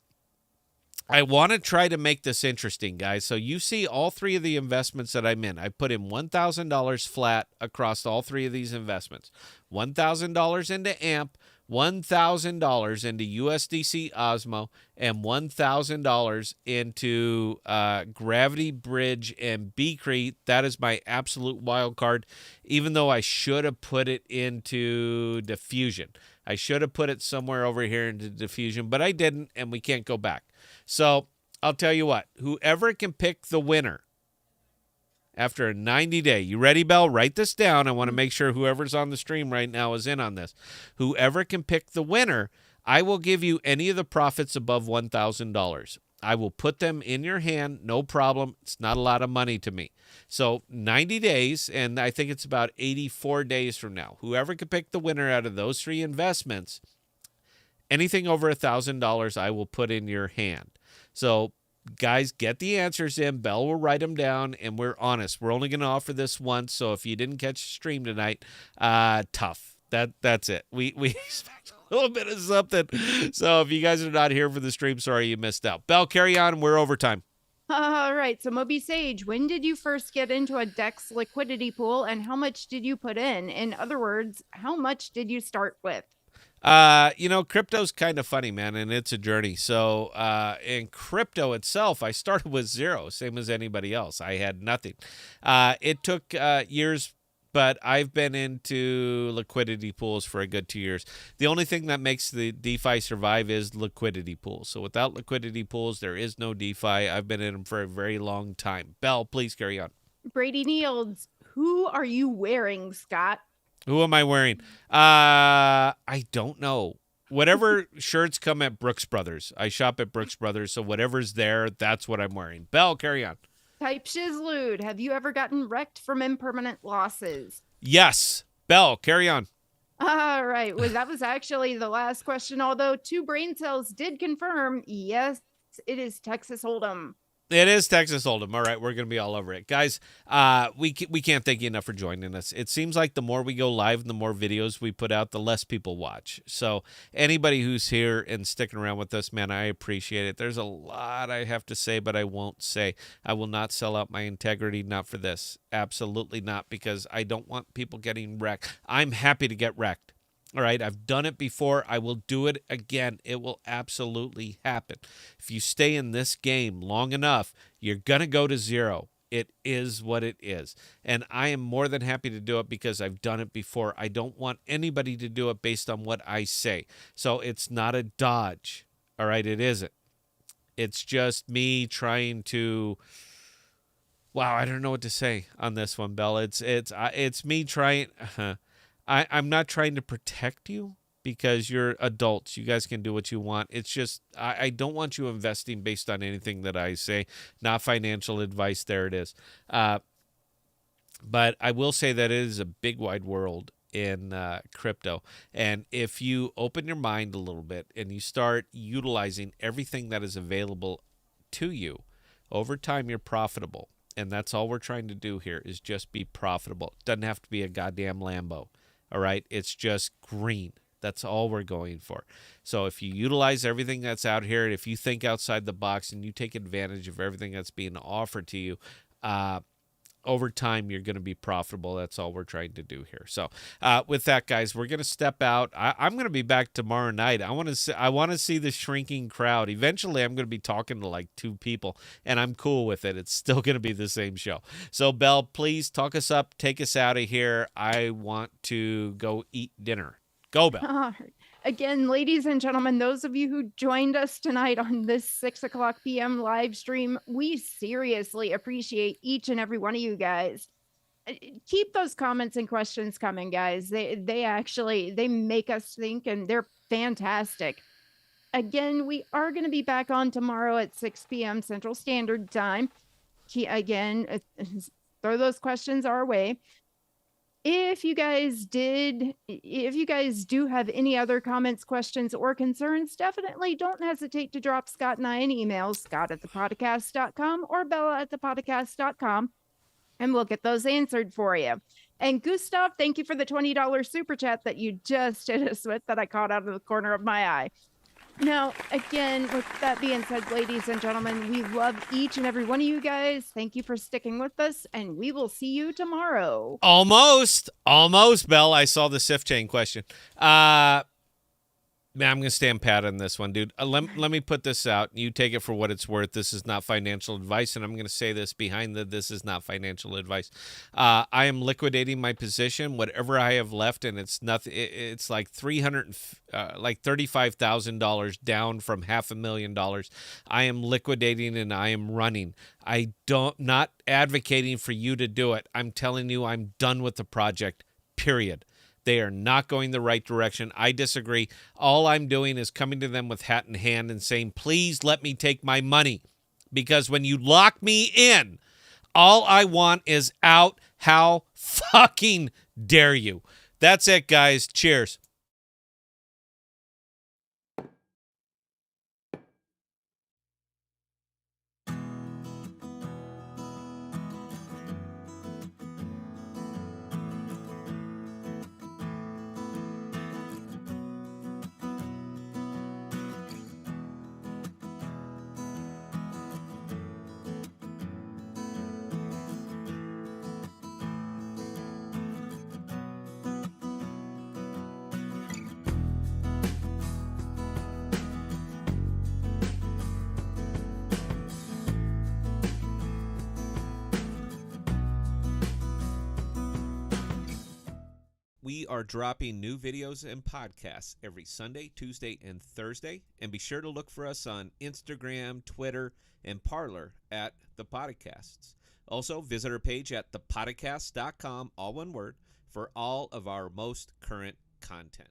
I want to try to make this interesting, guys. So you see all three of the investments that I'm in. I put in $1,000 flat across all three of these investments. $1,000 into AMP, $1,000 into USDC Osmo, and $1,000 into Gravity Bridge and B Cree. That is my absolute wild card, even though I should have put it into Diffusion. I should have put it somewhere over here into Diffusion, but I didn't, and we can't go back. So I'll tell you what, whoever can pick the winner after a 90-day, you ready, Belle? Write this down. I want to make sure whoever's on the stream right now is in on this. Whoever can pick the winner, I will give you any of the profits above $1,000. I will put them in your hand, no problem. It's not a lot of money to me. So 90 days, and I think it's about 84 days from now. Whoever can pick the winner out of those three investments, anything over $1,000, I will put in your hand. So, guys, get the answers in. Belle will write them down, and we're honest. We're only going to offer this once, so if you didn't catch the stream tonight, tough. That's it. We expect a little bit of something. So if you guys are not here for the stream, sorry you missed out. Belle, carry on. We're overtime. All right. So Moby Sage, when did you first get into a DEX liquidity pool, and how much did you put in? In other words, how much did you start with? Crypto's kind of funny, man, and it's a journey. So in crypto itself, I started with zero, same as anybody else. I had nothing. It took years, but I've been into liquidity pools for a good 2 years. The only thing that makes the DeFi survive is liquidity pools. So without liquidity pools, there is no DeFi. I've been in them for a very long time. Belle, please carry on. Brady Nields, who are you wearing, Scott? Who am I wearing? I don't know. Whatever shirts come at Brooks Brothers. I shop at Brooks Brothers, so whatever's there, that's what I'm wearing. Belle, carry on. Type Shizlude, have you ever gotten wrecked from impermanent losses? Yes. Belle, carry on. All right. Well, that was actually the last question, although 2 brain cells did confirm, yes, it is Texas Hold'em. It is Texas Hold'em. All right, we're going to be all over it. Guys, we can't thank you enough for joining us. It seems like the more we go live and the more videos we put out, the less people watch. So anybody who's here and sticking around with us, man, I appreciate it. There's a lot I have to say, but I won't say. I will not sell out my integrity, not for this. Absolutely not, because I don't want people getting wrecked. I'm happy to get wrecked. All right, I've done it before. I will do it again. It will absolutely happen. If you stay in this game long enough, you're going to go to zero. It is what it is. And I am more than happy to do it because I've done it before. I don't want anybody to do it based on what I say. So it's not a dodge. All right, it isn't. It's just me trying to... Wow, I don't know what to say on this one, Belle. It's me trying... I'm not trying to protect you because you're adults. You guys can do what you want. It's just I don't want you investing based on anything that I say. Not financial advice. There it is. But I will say that it is a big, wide world in crypto. And if you open your mind a little bit and you start utilizing everything that is available to you, over time you're profitable. And that's all we're trying to do here is just be profitable. Doesn't have to be a goddamn Lambo. All right, it's just green. That's all we're going for. So if you utilize everything that's out here, and if you think outside the box and you take advantage of everything that's being offered to you, over time you're going to be profitable. That's all we're trying to do here. So with that, guys, we're going to step out. I'm going to be back tomorrow night. I want to see the shrinking crowd. Eventually I'm going to be talking to like 2 people, and I'm cool with it. It's still going to be the same show. So Belle, please talk us up, take us out of here. I want to go eat dinner. Go, Belle. Again, ladies and gentlemen, those of you who joined us tonight on this 6:00 p.m. live stream, we seriously appreciate each and every one of you guys. Keep those comments and questions coming, guys. They make us think, and they're fantastic. Again, we are going to be back on tomorrow at 6 p.m. Central Standard Time. Again, throw those questions our way. If you guys do have any other comments, questions, or concerns, definitely don't hesitate to drop Scott and I an email, scott@thepodcast.com or bella@thepodcast.com, and we'll get those answered for you. And Gustav, thank you for the $20 super chat that you just hit us with that I caught out of the corner of my eye. Now, again, with that being said, ladies and gentlemen, we love each and every one of you guys. Thank you for sticking with us, and we will see you tomorrow. Almost, Belle. I saw the SIF chain question. Man, I'm going to stand pat on this one, dude. Let me put this out. You take it for what it's worth. This is not financial advice, and I'm going to say this behind this is not financial advice. I am liquidating my position, whatever I have left, and it's nothing. It's like $35,000 down from $500,000. I am liquidating and I am running. Not advocating for you to do it. I'm telling you, I'm done with the project. Period. They are not going the right direction. I disagree. All I'm doing is coming to them with hat in hand and saying, please let me take my money. Because when you lock me in, all I want is out. How fucking dare you? That's it, guys. Cheers. We are dropping new videos and podcasts every Sunday, Tuesday, and Thursday. And be sure to look for us on Instagram, Twitter, and Parler at ThePodocasts. Also, visit our page at ThePodocasts.com, all one word, for all of our most current content.